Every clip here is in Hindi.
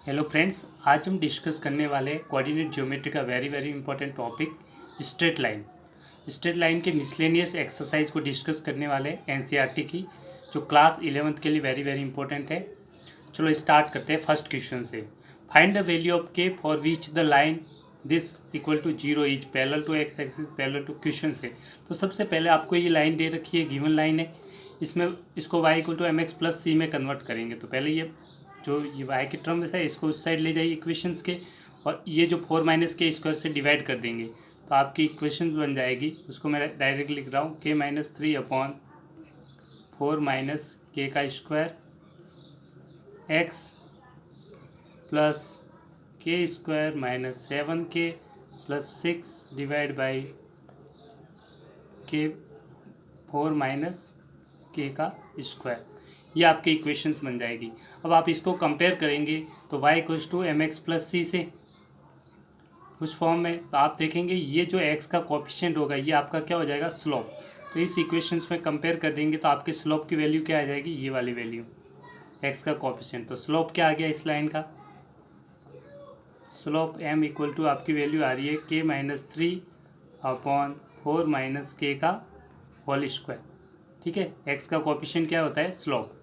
हेलो फ्रेंड्स, आज हम डिस्कस करने वाले कोऑर्डिनेट ज्योमेट्री का very important topic straight line. Straight line के मिसलेनियस एक्सरसाइज को डिस्कस करने वाले एनसीईआरटी की, जो क्लास 11th के लिए वेरी इंपॉर्टेंट है। चलो स्टार्ट करते हैं फर्स्ट क्वेश्चन से। Find the value of k for which the line this equal to 0 is parallel to x axis parallel to question से। तो सबसे पहले आपको ये लाइन दे रखी है, गिवन लाइन है। इसमें इसको y equal to m x plus c में कन्वर्ट करेंगे। तो पहले ये जो ये y के टर्म है इसको उस साइड ले जाइए इक्वेशंस के, और ये जो 4 माइनस के स्क्वायर से डिवाइड कर देंगे तो आपकी इक्वेशंस बन जाएगी। उसको मैं डायरेक्ट लिख रहा हूँ k माइनस 3 अपॉन 4 माइनस के का स्क्वायर x प्लस के square minus 7k plus 6 divide by के 4 माइनस के का स्क्वायर। ये आपकी इक्वेशंस बन जाएगी। अब आप इसको कंपेयर करेंगे तो y equals to m x plus c से उस फॉर्म में, तो आप देखेंगे ये जो x का कोएफिशिएंट होगा ये आपका क्या हो जाएगा, स्लोप। तो इस इक्वेशंस में कंपेयर कर देंगे तो आपके स्लोप की वैल्यू क्या आ जाएगी, ये वाली वैल्यू x का कोएफिशिएंट। तो स्लोप क्या आ गया इस लाइन का, स्लोप m इक्वल टू आपकी वैल्यू आ रही है k माइनस 3 अपॉन 4 माइनस के का होल स्क्वायर। ठीक है, x का कोएफिशिएंट क्या होता है, स्लोप।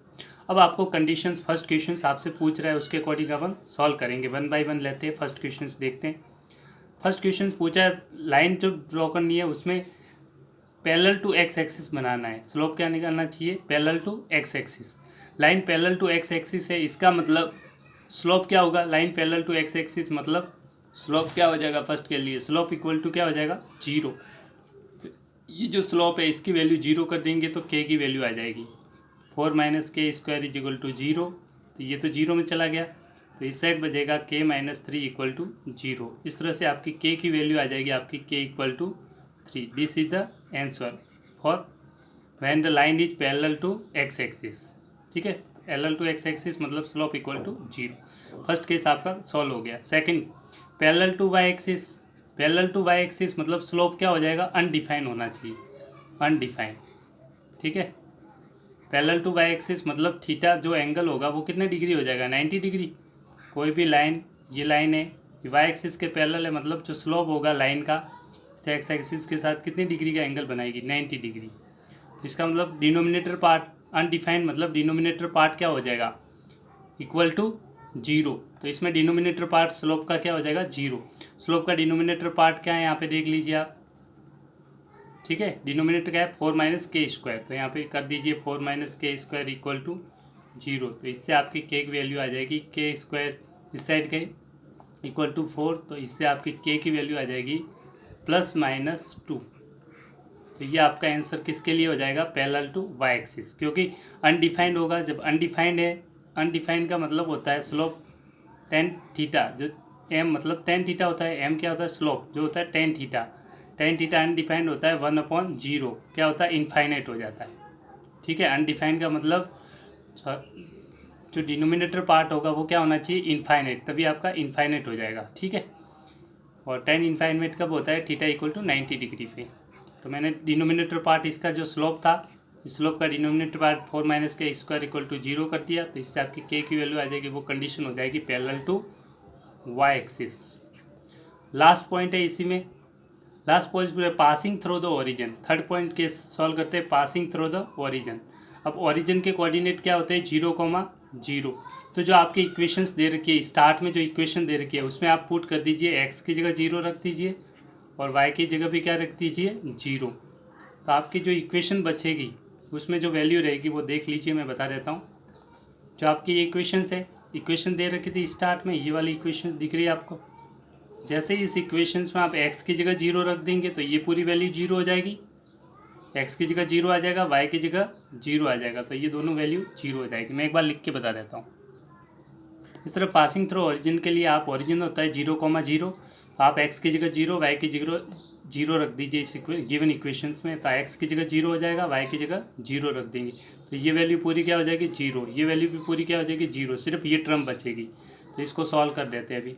अब आपको कंडीशंस फर्स्ट क्वेश्चन आपसे पूछ रहा है, उसके अकॉर्डिंग अपन सॉल्व करेंगे। 1 बाय 1 लेते हैं, फर्स्ट क्वेश्चन देखते हैं। फर्स्ट क्वेश्चन पूछा है लाइन जो ड्रॉ करनी है उसमें पैरेलल टू एक्स एक्सिस बनाना है। स्लोप क्या निकालना चाहिए, parallel to x axis. Line parallel to x axis है, इसका मतलब स्लोप क्या होगा, line parallel to x axis मतलब स्लोप क्या हो जाएगा, फर्स्ट के लिए स्लोप इक्वल टू क्या हो जाएगा, 0। ये जो स्लोप है इसकी वैल्यू 0 कर देंगे तो k की वैल्यू आ जाएगी 4 माइनस के स्क्वायर इज इक्वल टू 0। तो ये तो 0 में चला गया, तो इस साइड बचेगा k माइनस 3 इक्वल टू 0। इस तरह से आपकी k की वैल्यू आ जाएगी आपकी k equal to 3। This is the answer for when the line is parallel to x axis. ठीक है, पैरेलल टू एक्स एक्सिस मतलब slope equal to 0। First case आपका सॉल्व हो गया। Second, parallel to y axis. Parallel to y axis मतलब स्लोप क्या हो जाएगा, अनडिफाइन होना चाहिए, अनडिफाइन। ठीक है, पैरेलल टू वाई एक्सिस मतलब थीटा जो एंगल होगा वो कितने डिग्री हो जाएगा, 90 डिग्री। कोई भी लाइन, ये लाइन है वाई एक्सिस के पैरेलल है, मतलब जो स्लोप होगा लाइन का से एक्स एक्सिस के साथ कितने डिग्री का एंगल बनाएगी, 90 डिग्री। इसका मतलब डिनोमिनेटर पार्ट अनडिफाइंड, मतलब डिनोमिनेटर पार्ट क्या हो जाएगा, इक्वल टू 0। तो इसमें डिनोमिनेटर पार्ट स्लोप का क्या हो जाएगा, 0। स्लोप का डिनोमिनेटर पार्ट क्या है, यहाँ पे देख लीजिए आप। ठीक है, डिनोमिनेटर क्या है, 4 माइनस के स्क्वायर। तो यहाँ पे कर दीजिए 4 माइनस के स्क्वायर इक्वल टू 0। तो इससे आपकी के की वैल्यू आ जाएगी के स्क्वायर इस साइड के इक्वल टू 4। तो इससे आपकी के की वैल्यू आ जाएगी प्लस माइनस 2। तो ये आपका आंसर किसके लिए हो जाएगा, पैरेलल टू वाई एक्सिस, क्योंकि अनडिफाइंड होगा। जब अनडिफाइंड है, अनडिफाइंड का मतलब होता है स्लोप टेन थीटा, जो एम मतलब टेन थीटा होता है, एम क्या होता है, स्लोप जो होता है tan theta. Tan theta undefined होता है 1/0, क्या होता है, इनफाइनाइट हो जाता है। ठीक है, अनडिफाइंड का मतलब जो डिनोमिनेटर पार्ट होगा वो क्या होना चाहिए, इनफाइनाइट, तभी आपका इनफाइनाइट हो जाएगा। ठीक है, और टेन इनफाइनाइट कब होता है, थीटा इक्वल टू 90 डिग्री पे। तो मैंने डिनोमिनेटर पार्ट इसका जो स्लोप था, इस स्लोप का डिनोमिनेटर पार्ट 4 माइनस के स्क्वायर इक्वल टू 0 कर दिया। तो इससे आपकी के की वैल्यू आ जाएगी, वो कंडीशन हो जाएगी parallel to y axis. Last point है इसी में, लास्ट पॉइंट पूरे passing through the origin. Third point के सॉल्व करते हैं, पासिंग थ्रू द ओरिजिन। अब ओरिजिन के कोऑर्डिनेट क्या होते हैं, 0,0। तो जो आपकी इक्वेशंस दे रखी है, स्टार्ट में जो इक्वेशन दे रखी है उसमें आप पुट कर दीजिए, एक्स की जगह 0 रख दीजिए और वाई की जगह भी क्या रख दीजिए, 0। तो आपकी जो इक्वेशन बचेगी उसमें जो वैल्यू रहेगी वो देख लीजिए, मैं बता देता हूँ। जो आपकी इक्वेशंस है, इक्वेशन दे रखी थी स्टार्ट में, ये वाली इक्वेशन दिख रही है आपको। जैसे इस इक्वेशंस में आप x की जगह 0 रख देंगे तो ये पूरी वैल्यू 0 हो जाएगी, x की जगह 0 आ जाएगा, y की जगह 0 आ जाएगा, तो ये दोनों वैल्यू 0 हो जाएगी। मैं एक बार लिख के बता देता हूँ। इस तरह पासिंग थ्रू ओरिजिन के लिए आप, ओरिजिन होता है 0,0, तो आप x की जगह 0, y की जगह 0 रख दीजिए इस गिवन इक्वेशंस में। तो x की जगह 0 हो जाएगा, y की जगह 0 रख देंगे तो ये वैल्यू पूरी क्या हो जाएगी, 0। ये वैल्यू भी पूरी क्या हो जाएगी, 0, सिर्फ ये टर्म बचेगी। तो इसको सॉल्व कर देते हैं अभी।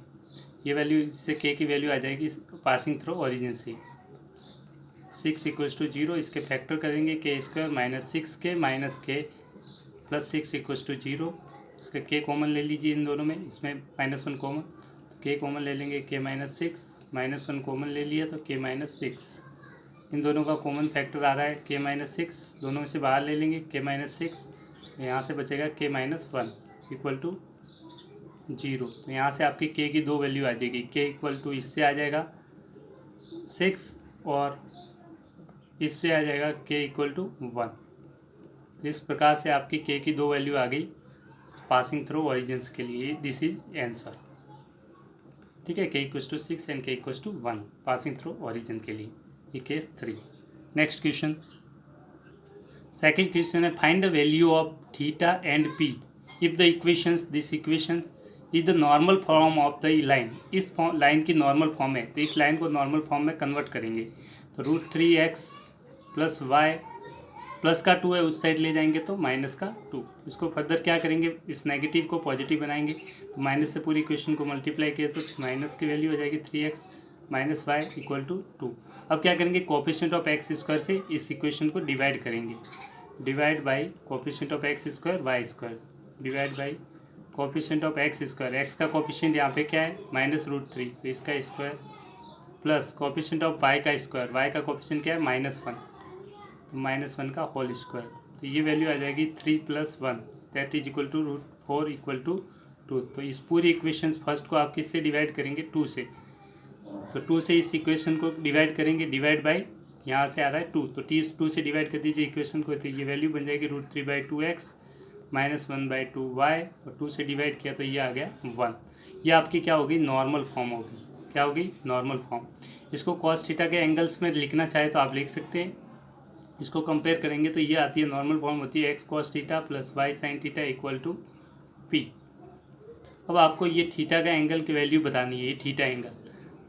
ये वैल्यू, इससे k की वैल्यू आ जाएगी पासिंग थ्रू ओरिजिन से 6 इक्वल्स टू 0। इसके फैक्टर करेंगे, k square minus 6k minus k plus 6 equals to 0। इसका के कॉमन ले लीजिए इन दोनों में, इसमें -1 कॉमन, तो के कॉमन ले लेंगे k-6, -1 कॉमन ले लिया तो k-6, इन दोनों का कॉमन फैक्टर आ रहा है k-6, दोनों में से बाहर ले लेंगे k-6, यहाँ से बचेगा k-1 इक्वल टू 0। तो यहाँ से आपकी k की 2 वैल्यू आ जाएगी, k इक्वल टू इससे आ जाएगा 6 और इससे आ जाएगा k इक्वल टू 1। तो इस प्रकार से आपकी k की 2 वैल्यू आ गई पासिंग थ्रू ओरिजिन्स के लिए। This is answer. ठीक है, k equal to 6 and k equal to 1 passing through origin के लिए, ये case 3। Next question, second question है find the value of theta and p if the equations this equation is the normal form of the line. इस लाइन की नॉर्मल फॉर्म है, तो इस लाइन को नॉर्मल फॉर्म में कन्वर्ट करेंगे। तो √3x + y प्लस का 2 है, उस साइड ले जाएंगे तो माइनस का 2। इसको फर्दर क्या करेंगे, इस नेगेटिव को पॉजिटिव बनाएंगे, तो माइनस से पूरी इक्वेशन को मल्टीप्लाई किया तो माइनस की वैल्यू हो जाएगी 3x - y इक्वल टू 2। अब क्या करेंगे, कोएफिशिएंट ऑफ x स्क्वायर से इस इक्वेशन को डिवाइड करेंगे, divide by coefficient of x square y square, divide by coefficient of x square. x का कोएफिशिएंट यहाँ पे क्या है -√3, तो इसका square plus coefficient of y का स्क्वायर, y का कोएफिशिएंट क्या है -1, तो -1 का होल स्क्वायर। तो ये वैल्यू आ जाएगी 3 + 1 that is equal to √4 equal to 2। तो इस पूरी इक्वेशन फर्स्ट को आप किससे डिवाइड करेंगे, 2 से। तो 2 से इस इक्वेशन को डिवाइड करेंगे, डिवाइड बाई यहाँ से आ रहा है 2, तो 2 से डिवाइड कर दीजिए इक्वेशन को, तो ये वैल्यू बन जाएगी √3/2x -1/2y, और 2 से डिवाइड किया तो ये आ गया 1। ये आपकी क्या होगी, नॉर्मल फॉर्म होगी। क्या होगी, नॉर्मल फॉर्म। इसको cos थीटा के एंगल्स में लिखना चाहे तो आप लिख सकते हैं। इसको कंपेयर करेंगे तो ये आती है, नॉर्मल फॉर्म होती है x cos theta + y sin theta equal to p। अब आपको ये थीटा का एंगल की वैल्यू बतानी है, ये theta angle.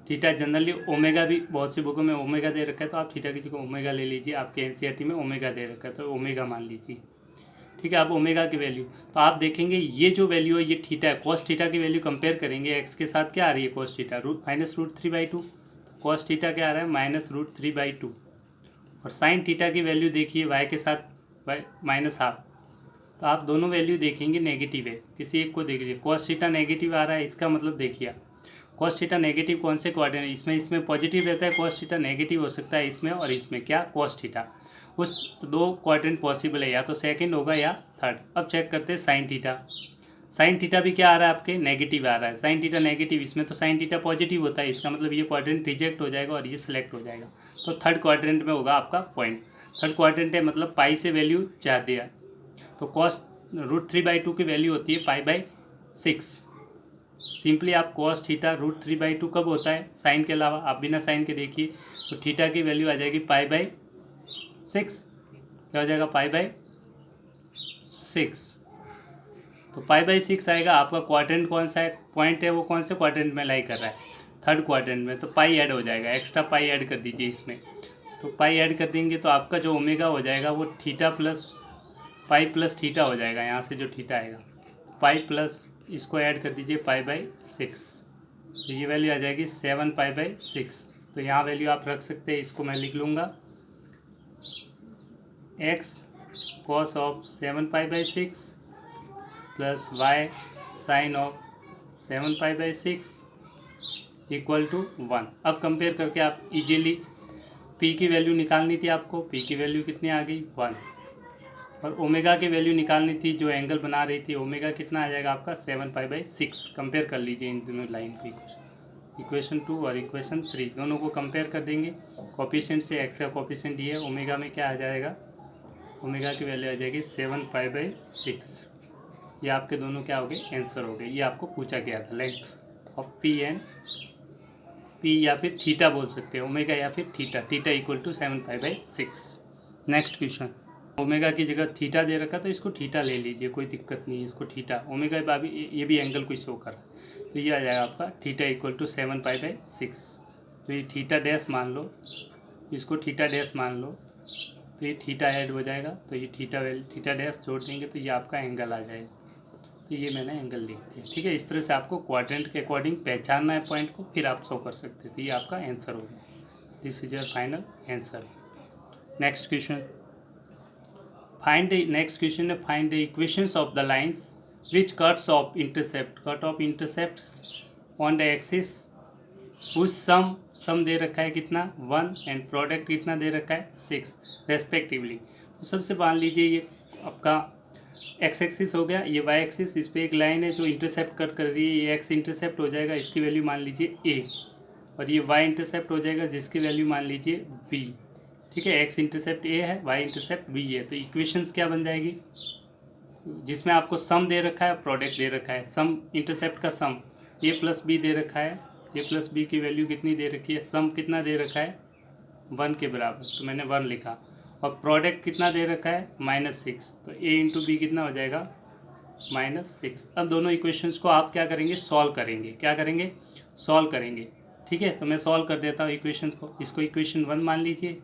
Theta generally omega भी बहुत सी बुकों में ओमेगा दे रखा है, तो आप थीटा की जगह ओमेगा ले लीजिए। आपके एनसीईआरटी में ओमेगा दे रखा है तो ओमेगा मान लीजिए। ठीक है, अब ओमेगा की वैल्यू तो आप देखेंगे ये जो वैल्यू है ये थीटा है। कॉस थीटा की वैल्यू कंपेयर करेंगे एक्स के साथ, क्या आ रही है कॉस थीटा -√3/2। कॉस थीटा क्या आ रहा है -√3/2। और साइन थीटा की वैल्यू देखिए वाई के साथ -1/2। तो आप दोनों वैल्यू देखेंगे नेगेटिव है, किसी एक को देख लीजिए। कॉस थीटा नेगेटिव आ रहा है, इसका मतलब देखिए कॉस थीटा नेगेटिव कौन से क्वाड्रेंट है, इसमें पॉजिटिव रहता है, कॉस थीटा नेगेटिव हो सकता है इसमें और इसमें, क्या कॉस थीटा। उस तो 2 क्वाड्रेंट पॉसिबल है, या तो सेकंड होगा या थर्ड। अब चेक करते हैं साइन थीटा। साइन थीटा भी क्या आ रहा है आपके, नेगेटिव आ रहा है। साइन थीटा नेगेटिव, इसमें तो साइन थीटा पॉजिटिव होता है, इसका मतलब ये क्वाड्रेंट रिजेक्ट हो जाएगा और ये सिलेक्ट हो जाएगा। तो थर्ड क्वाड्रेंट में होगा आपका पॉइंट। थर्ड क्वाड्रेंट है मतलब पाई से वैल्यू ज़्यादा है, तो कॉस √3/2 की वैल्यू होती है π/6। सिंपली आप कॉस थीटा √3/2 कब होता है, साइन के अलावा। आप बिना साइन के देखिए तो थीटा की वैल्यू आ जाएगी π/6। क्या हो जाएगा, π/6। तो π/6 आएगा। आपका क्वाड्रेंट कौन सा है, पॉइंट है वो कौन से क्वाड्रेंट में लाई कर रहा है, थर्ड क्वाड्रेंट में। तो पाई ऐड हो जाएगा, एक्स्ट्रा पाई ऐड कर दीजिए इसमें। तो पाई ऐड कर देंगे तो आपका जो ओमेगा हो जाएगा वो theta plus pi plus theta हो जाएगा। यहाँ से जो थीटा आएगा पाई प्लस इसको ऐड कर दीजिए π/6, तो ये वैल्यू आ जाएगी 7 π/6। तो यहाँ वैल्यू आप रख सकते हैं, इसको मैं लिख लूँगा x cos of 7 π/6 plus y sine of 7 π/6 equal to 1। अब कंपेयर करके आप इजीली p की वैल्यू निकालनी थी आपको, p की वैल्यू कितनी आ गई 1, और ओमेगा की वैल्यू निकालनी थी, जो एंगल बना रही थी ओमेगा कितना आ जाएगा आपका 7 π/6। कंपेयर कर लीजिए इन दोनों लाइन की इक्वेशन 2 और इक्वेशन 3, दोनों को कंपेयर कर देंगे कोएफिशिएंट से। x का कोएफिशिएंट दिए, ओमेगा में क्या आ जाएगा, ओमेगा की वैल्यू आ जाएगी 7 π/6। ये आपके दोनों क्या हो गए, आंसर हो गए। ये आपको पूछा गया था, length of p and p या फिर थीटा बोल सकते हैं, ओमेगा या फिर theta, theta equal to 7 π/6। Next question, omega की जगह थीटा दे रखा तो इसको थीटा ले लीजिए, कोई दिक्कत नहीं है। इसको थीटा ओमेगा ये भी एंगल कोई शो कर रहा है, तो ये आ जाएगा आपका थीटा इक्वल टू 7 π/6। तो ये थीटा डैश मान लो, इसको थीटा डैश मान लो, तो ये थीटा ऐड हो जाएगा, तो ये थीटा डैश जोड़ देंगे तो ये आपका एंगल आ जाएगा। तो ये मैंने एंगल लिख दिया। ठीक है, इस तरह से आपको क्वाड्रेंट के अकॉर्डिंग पहचानना है पॉइंट को, फिर आप शो कर सकते हैं। तो ये आपका आंसर हो गया, this is your final answer. Next question, next question है find the equations of the lines which cut off intercepts on the axis उस सम दे रखा है कितना 1 एंड प्रोडक्ट कितना दे रखा है 6 रेस्पेक्टिवली। तो सबसे मान लीजिए ये आपका एक्स एक्सिस हो गया, ये वाई एक्सिस, इस पर एक लाइन है जो इंटरसेप्ट कट कर रही है, ये एक्स इंटरसेप्ट हो जाएगा, इसकी वैल्यू मान लीजिए ए, और ये वाई इंटरसेप्ट हो जाएगा जिसकी वैल्यू मान लीजिए बी। ठीक है, एक्स इंटरसेप्ट ए है, वाई इंटरसेप्ट बी है। तो इक्वेशंस क्या बन जाएगी, जिसमें आपको सम दे रखा है, प्रोडक्ट दे रखा है, सम इंटरसेप्ट का सम ए प्लस बी दे रखा है, ए प्लस बी की वैल्यू कितनी दे रखी है, सम कितना दे रखा है 1 के बराबर, तो मैंने 1 लिखा, और प्रोडक्ट कितना दे रखा है -6, तो ए इंटू बी कितना हो जाएगा -6। अब दोनों इक्वेशंस को आप क्या करेंगे, सॉल्व करेंगे, क्या करेंगे, सॉल्व करेंगे। ठीक है, तो मैं सॉल्व कर देता हूँ इक्वेशंस को। इसको इक्वेशन 1 मान लीजिए,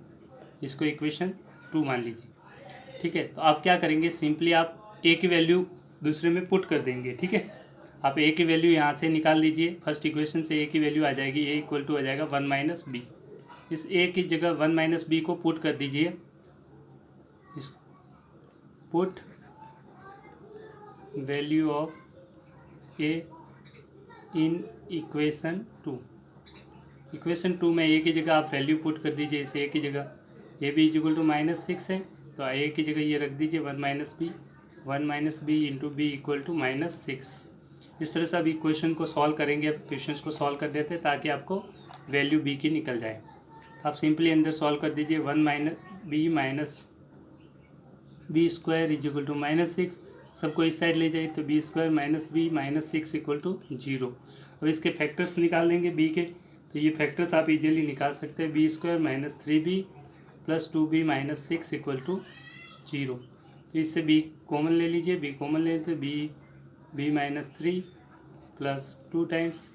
इसको इक्वेशन 2 मान लीजिए। ठीक है, तो आप क्या करेंगे, सिंपली आप ए की वैल्यू दूसरे में पुट कर देंगे। ठीक है, आप ए की वैल्यू यहाँ से निकाल लीजिए, फर्स्ट इक्वेशन से ए की वैल्यू आ जाएगी, ए इक्वल टू आ जाएगा 1 माइनस बी। इस ए की जगह 1 माइनस बी को पुट कर दीजिए, इस put value of A in equation 2। Equation 2 में ए की जगह आप वैल्यू पुट कर दीजिए, इस ए की जगह ए बी इक्वल टू -6 है, तो ए की जगह ये रख दीजिए 1 minus b into b equal to -6। इस तरह से अब इक्वेशन को सॉल्व करेंगे। अब क्वेश्चंस को सॉल्व कर देते हैं ताकि आपको वैल्यू बी की निकल जाए। आप सिंपली अंदर सॉल्व कर दीजिए, 1 minus b square is equal to -6, सबको इस साइड ले जाइए, तो b square minus b -6 equal to 0। अब इसके फैक्टर्स निकाल लेंगे बी के, तो ये फैक्टर्स आप इजीली निकाल सकते हैं, b square -3b plus 2b -6 equal to 0। तो इससे बी कॉमन ले लीजिए, बी कॉमन ले तो b -3 plus 2 times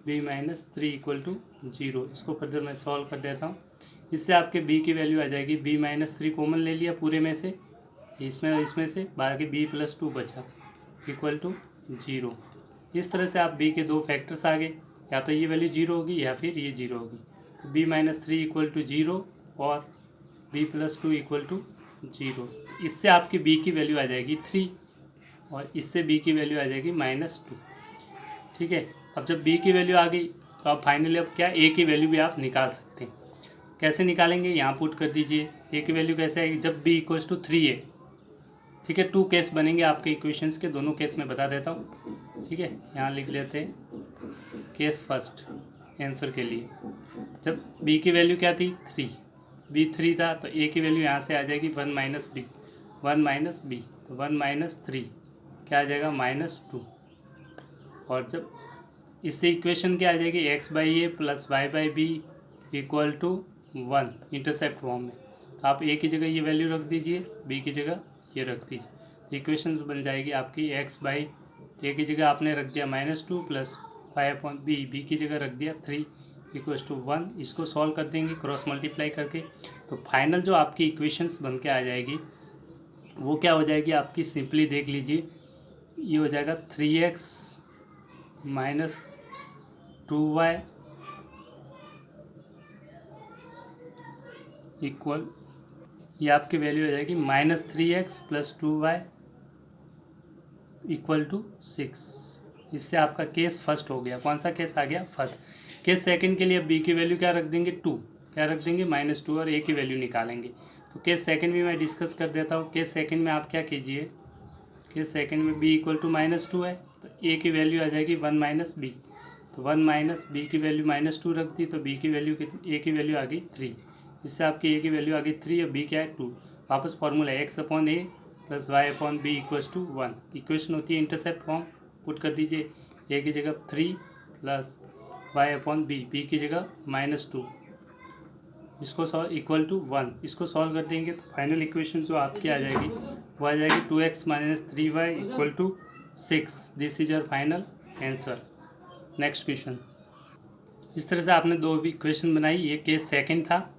b -3 equal to 0। इसको फर्दर मैं सॉल्व कर देता हूँ, इससे आपके b की वैल्यू आ जाएगी, b -3 कॉमन ले लिया पूरे में से, इसमें से बाकी b + 2 बचा इक्वल टू 0। इस तरह से आप b के 2 फैक्टर्स आ गए, या तो ये वैल्यू 0 होगी या फिर ये 0 होगी। तो b -3 इक्वल टू 0 और b + 2 इक्वल टू 0। इससे आपकी b की वैल्यू आ जाएगी 3 और इससे b की वैल्यू आ जाएगी -2। ठीक है, अब जब b की वैल्यू आ गई तो आप फाइनली अब क्या a की वैल्यू भी आप निकाल सकते हैं। कैसे निकालेंगे, यहाँ पुट कर दीजिए, a की वैल्यू कैसे आएगी, जब b = 3 है। ठीक है, 2 केस बनेंगे आपके इक्वेशंस के, दोनों केस मैं बता देता हूँ। ठीक है, यहाँ लिख लेते हैं केस फर्स्ट आंसर के लिए। जब b की वैल्यू क्या थी 3, b 3 था, तो a की वैल्यू यहाँ से आ जाएगी 1 माइनस b, तो 1 - 3 क्या आ जाएगा -2। और जब इससे इक्वेशन क्या आ जाएगी, x/a plus y/b equal to 1 intercept form में। तो आप a की जगह ये वैल्यू रख दीजिए, b की जगह ये रख दीजिए, तो इक्वेशन बन जाएगी आपकी x/a की जगह आपने रख दिया -2 प्लस y/b, b की जगह रख दिया 3 इक्वल टू 1। इसको सॉल्व कर देंगे क्रॉस मल्टीप्लाई करके, तो फाइनल जो आपकी इक्वेशंस बन के आ जाएगी वो क्या हो जाएगी आपकी, सिंपली देख लीजिए, ये हो जाएगा 3x - 2y इक्वल, ये आपकी वैल्यू हो जाएगी -3x + 2y इक्वल टू 6। इससे आपका केस फर्स्ट हो गया। कौन सा केस आ गया, फर्स्ट। केस सेकंड के लिए अब b की वैल्यू क्या रख देंगे, 2, क्या रख देंगे -2, और a की वैल्यू निकालेंगे। तो केस सेकंड भी मैं डिस्कस कर देता हूँ। केस सेकंड में आप क्या कीजिए, केस सेकंड में b = -2 है, तो a की वैल्यू आ जाएगी 1 माइनस b, तो 1 माइनस b की वैल्यू -2 रख दी, तो b की वैल्यू a की वैल्यू आ गई 3। इससे आपकी a की वैल्यू आ गई 3 और b क्या है 2। वापस formula x/a plus y/b equal to 1। Equation होती है इंटरसेप्ट फॉर्म, पुट कर दीजिए, a की जगह 3 प्लस y/b, b की जगह -2, इसको सॉल्व इक्वल टू 1। इसको सॉल्व कर देंगे तो फाइनल इक्वेशन जो आपकी आ जाएगी वो आ जाएगी 2x - 3y equal to 6। This is your final answer. Next question. इस तरह से आपने 2 इक्वेशन बनाई। ये केस सेकंड था,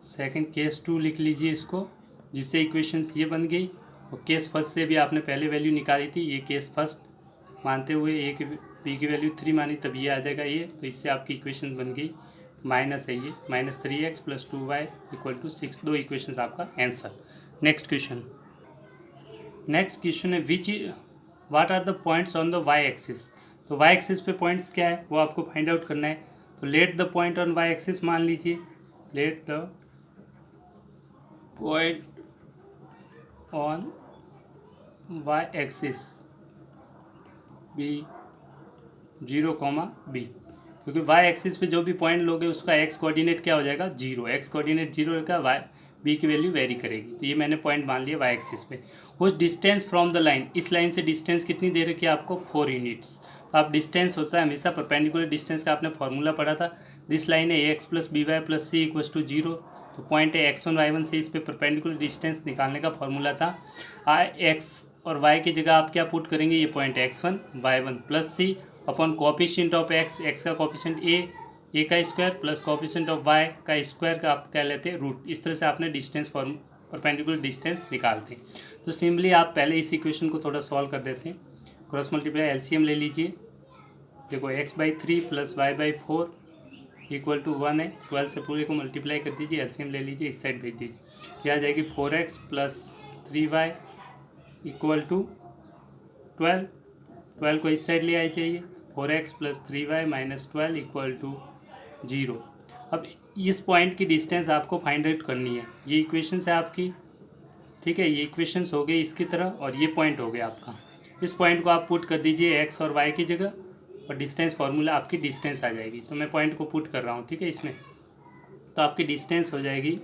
सेकंड केस 2 लिख लीजिए इसको, जिससे इक्वेशंस ये बन गई। और केस फर्स्ट से भी आपने पहले वैल्यू निकाली थी, ये केस फर्स्ट मानते हुए b की वैल्यू 3 मानी, तब ये आ जाएगा ये। तो इससे आपकी इक्वेशन बन गई माइनस है ये -3x + 2y equal to 6। 2 equation आपका आंसर। नेक्स्ट क्वेश्चन है which what are the points on the y axis. तो वाई एक्सिस पे पॉइंट्स क्या है वो आपको फाइंड आउट करना है। तो let the point on y axis मान लीजिए, let the point on y axis be 0, क्योंकि वाई एक्सिस पे जो भी पॉइंट लोगे उसका एक्स कोऑर्डिनेट क्या हो जाएगा 0, एक्स कोऑर्डिनेट 0 का वाई बी की वैल्यू वेरी करेगी। तो ये मैंने पॉइंट मान लिया वाई एक्सिस पे। उस डिस्टेंस फ्रॉम द लाइन, इस लाइन से डिस्टेंस कितनी दे रखी है आपको 4 यूनिट्स। तो आप डिस्टेंस होता है हमेशा परपेंडिकुलर डिस्टेंस का आपने फॉर्मूला पढ़ा था। दिस लाइन है x plus b y plus c equals to 0। तो पॉइंट है x1 y1 से इस पे परपेंडिकुलर डिस्टेंस निकालने का फॉर्मूला था। x और y की जगह आप क्या पुट करेंगे, ये पॉइंट है x1 y1 plus c upon coefficient of x का कोफिशिएंट a का square plus coefficient of y का स्क्वायर का आप क्या लेते हैं रूट। इस तरह से आपने डिस्टेंस फॉर्म परपेंडिकुलर डिस्टेंस निकालते हैं। तो सिंपली आप पहले इस इक्वेशन को थोड़ा सॉल्व कर देते हैं। क्रॉस मल्टीप्लाई एलसीएम ले लीजिए। देखो x/3 plus y/4 equal to 1 है। 12 से पूरे को मल्टीप्लाई कर दीजिए, एलसीएम ले लीजिए, इस साइड भेज दीजिए। क्या आ जाएगी 4x plus 3y equal to 12। 12 को इस साइड ले आए चाहिए। 4x plus 3y minus 12 equal to 0। अब इस पॉइंट की डिस्टेंस आपको फाइंड आउट करनी है। ये इक्वेशंस है आपकी, ठीक है, ये इक्वेशंस हो गए इसकी तरह और ये पॉइंट हो गया आपका। इस पॉइंट को आप पुट कर दीजिए x और y की जगह और डिस्टेंस फार्मूला आपकी डिस्टेंस आ जाएगी। तो मैं पॉइंट को पुट कर रहा हूँ, ठीक है, इसमें। तो आपकी डिस्टेंस हो जाएगी,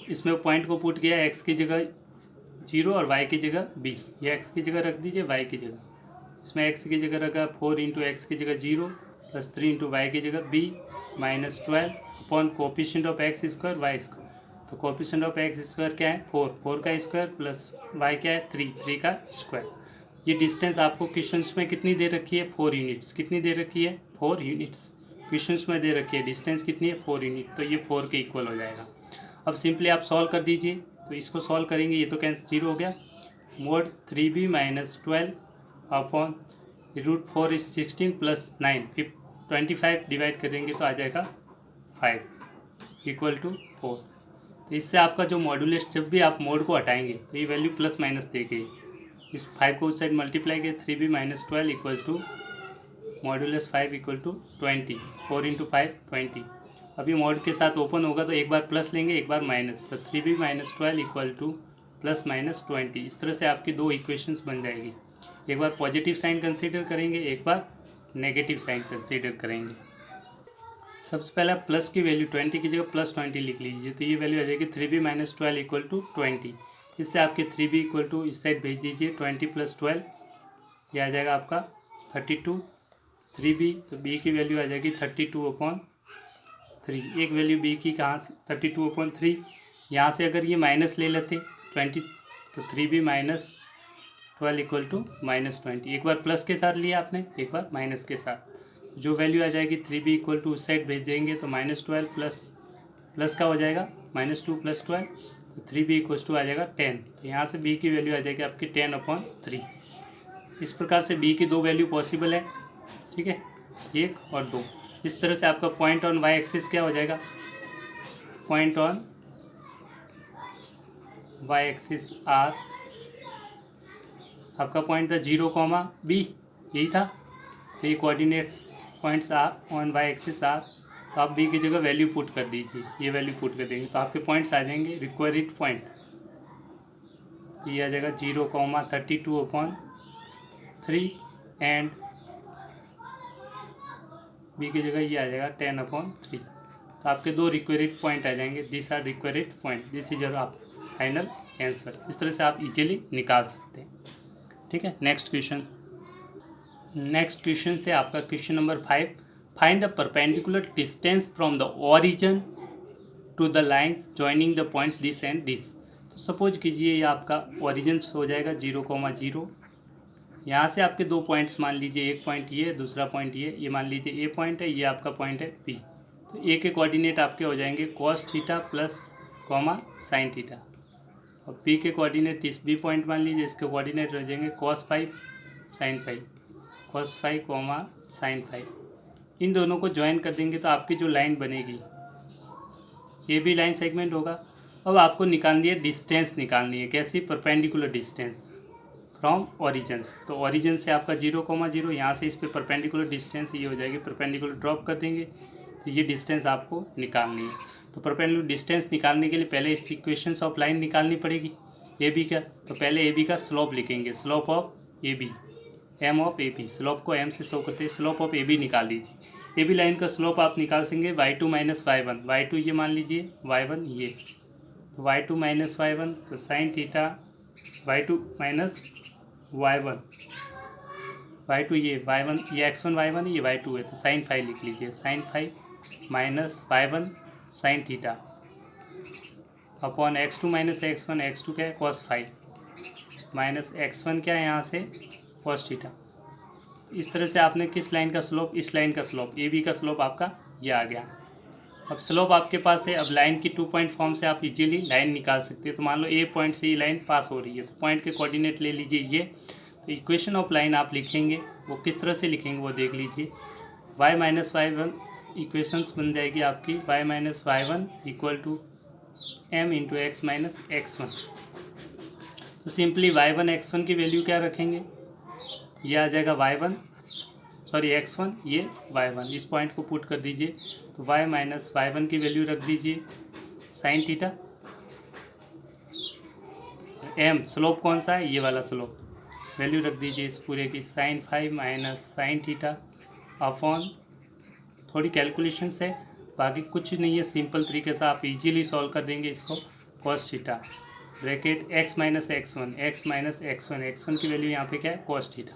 इसमें पॉइंट को पुट किया x की जगह 0 और y की जगह b। ये x की जगह रख दीजिए, y की जगह, इसमें x की जगह रखा 4 इंटू एक्स की जगह 0 प्लस 3 इंटू वाई की जगह b minus 12 upon coefficient of x square y square. तो कोफिशिएंट ऑफ एक्स स्क्वायर क्या है 4, 4 का स्क्वायर प्लस y क्या है 3, 3 का स्क्वायर। ये डिस्टेंस आपको क्वेश्चंस में कितनी दे रखी है 4 यूनिट्स। कितनी दे रखी है 4 यूनिट्स क्वेश्चंस में दे रखी है। डिस्टेंस कितनी है 4 यूनिट। तो ये 4 के इक्वल हो जाएगा। अब सिंपली आप सॉल्व कर दीजिए। तो इसको सॉल्व करेंगे, ये तो कैंसिल 0 हो गया। Mode 3b minus 12 upon √4 is 16 plus 9 25 divide करेंगे तो आ जाएगा 5 इक्वल टू 4। तो इससे आपका जो मॉड्यूलस, जब भी आप मोड को हटाएंगे तो ये वैल्यू प्लस माइनस देगी। इस 5 को उस साइड मल्टीप्लाई किया 3b minus 12 equal to modulus 5 equal to 20। 4 into 5 20। अभी मॉड के साथ ओपन होगा तो एक बार प्लस लेंगे एक बार माइनस। तो 3b minus 12 equal two plus minus 20। इस तरह से आपकी दो इक्वेशंस बन जाएगी। एक बार पॉजिटिव साइन कंसीडर करेंगे, एक बार नेगेटिव साइन कंसीडर करेंगे। सबसे पहले आप प्लस की वैल्यू 20 की जगह प्लस 20 लिख लीजिए। तो ये वैल्यू आ जाएगी 3b माइनस 12 इक्वल टू 20। इससे आपके 3b इक्वल टू इस साइड भेज दीजिए 20 प्लस 12, ये आ जाएगा आपका 32। 3b तो b की वैल्यू आ जाएगी 32/3। एक वैल्यू b की कहाँ से 32/3, यहाँ से अगर ये माइनस ले लेते 20 तो 3b minus 12 equal to minus 20। एक बार प्लस के साथ लिया आपने, एक बार माइनस के साथ। जो वैल्यू आ जाएगी 3b इक्वल टू उस साइड भेज देंगे तो माइनस 12 प्लस का हो जाएगा -2 + 12। तो 3b इक्वल टू आ जाएगा 10। तो यहाँ से b की वैल्यू आ जाएगी आपकी 10/3। इस प्रकार से b की दो वैल्यू पॉसिबल है, ठीक है, 1 और 2। इस तरह से आपका पॉइंट ऑन वाई एक्सिस क्या हो जाएगा, point on y axis are, आपका पॉइंट था 0, b, यही था। तो ये coordinates points are on y axis are. तो आप b की जगह वैल्यू पुट कर दीजिए, ये वैल्यू पुट कर देंगे तो आपके पॉइंट्स आ जाएंगे रिक्वायर्ड पॉइंट। तो ये आ जाएगा 0,32/3 एंड b की जगह ये आ जाएगा 10/3। तो आपके दो रिक्वायर्ड पॉइंट आ जाएंगे। This are required point, this is आप फाइनल आंसर। इस तरह से आप इजीली निकाल सकते हैं, ठीक है। नेक्स्ट क्वेश्चन से आपका question number 5, find the perpendicular distance from the origin to the lines joining the point this and this. तो सपोज कीजिए ये आपका ओरिजिन हो जाएगा 0,0। यहाँ से आपके दो पॉइंट्स मान लीजिए, एक पॉइंट ये, दूसरा पॉइंट ये मान लीजिए ए पॉइंट है, ये आपका पॉइंट है बी। तो ए के कोऑर्डिनेट आपके हो जाएंगे cos theta plus sin theta, और बी के कोऑर्डिनेट इस बी पॉइंट मान लीजिए, इसके कोऑर्डिनेट हो जाएंगे cos 5 sin 5, cos 5 sin 5। इन दोनों को ज्वाइन कर देंगे तो आपकी जो लाइन बनेगी ये भी लाइन सेगमेंट होगा। अब आपको निकालनी है डिस्टेंस, निकालनी है कैसी, परपेंडिकुलर डिस्टेंस। From origins. तो ओरिजिन से आपका 0,0, यहाँ से इस पे परपेंडिकुलर डिस्टेंस ये हो जाएगी, परपेंडिकुलर ड्रॉप कर देंगे तो ये डिस्टेंस आपको निकालनी है। तो परपेंडिकुलर डिस्टेंस निकालने के लिए पहले इस इक्वेशंस ऑफ लाइन निकालनी पड़ेगी ए बी का। तो पहले ए बी का स्लोप लिखेंगे, slope of a b, m of a b, slope को एम से शो करते हैं, स्लोप ऑफ ए बी निकाल लीजिए। ए बी लाइन का स्लोप आप निकाल सकेंगे y2 माइनस y1, y2 ये मान लीजिए, y1 ये, तो y2 माइनस y1, तो sine theta y2 minus y1, y2 ये y1, ये x1 y1 ये y2 है, तो साइन फाइव लिख लीजिए, sine five minus y1 sine theta upon x2 minus x1, x2 क्या है कॉस फाइव माइनस x1 क्या है यहाँ से कॉस थीटा। इस तरह से आपने किस लाइन का स्लोप, इस लाइन का स्लोप, ए बी का स्लोप आपका ये आ गया। अब स्लोप आपके पास है, अब लाइन की 2 पॉइंट फॉर्म से आप इजीली लाइन निकाल सकते हैं। तो मान लो ए पॉइंट से ये लाइन पास हो रही है, तो पॉइंट के कोऑर्डिनेट ले लीजिए ये। तो इक्वेशन ऑफ लाइन आप लिखेंगे, वो किस तरह से लिखेंगे वो देख लीजिए। y माइनस y1 इक्वेशंस बन जाएगी आपकी, y minus y1 equal to m into x minus x1। तो सिंपली y1 x1 की वैल्यू क्या रखेंगे, ये आ जाएगा y1 सॉरी x1 ये y1, इस पॉइंट को पुट कर दीजिए। तो y माइनस y1 की वैल्यू रख दीजिए साइन थीटा, m स्लोप कौन सा है ये वाला स्लोप, वैल्यू रख दीजिए इस पूरे की sine five minus sine theta upon, थोड़ी कैलकुलेशन है बाकी कुछ नहीं है, सिंपल तरीके से आप इजीली सॉल्व कर देंगे इसको, cos theta bracket x minus x1, x minus x1 की वैल्यू यहाँ पे क्या है कॉस थीटा।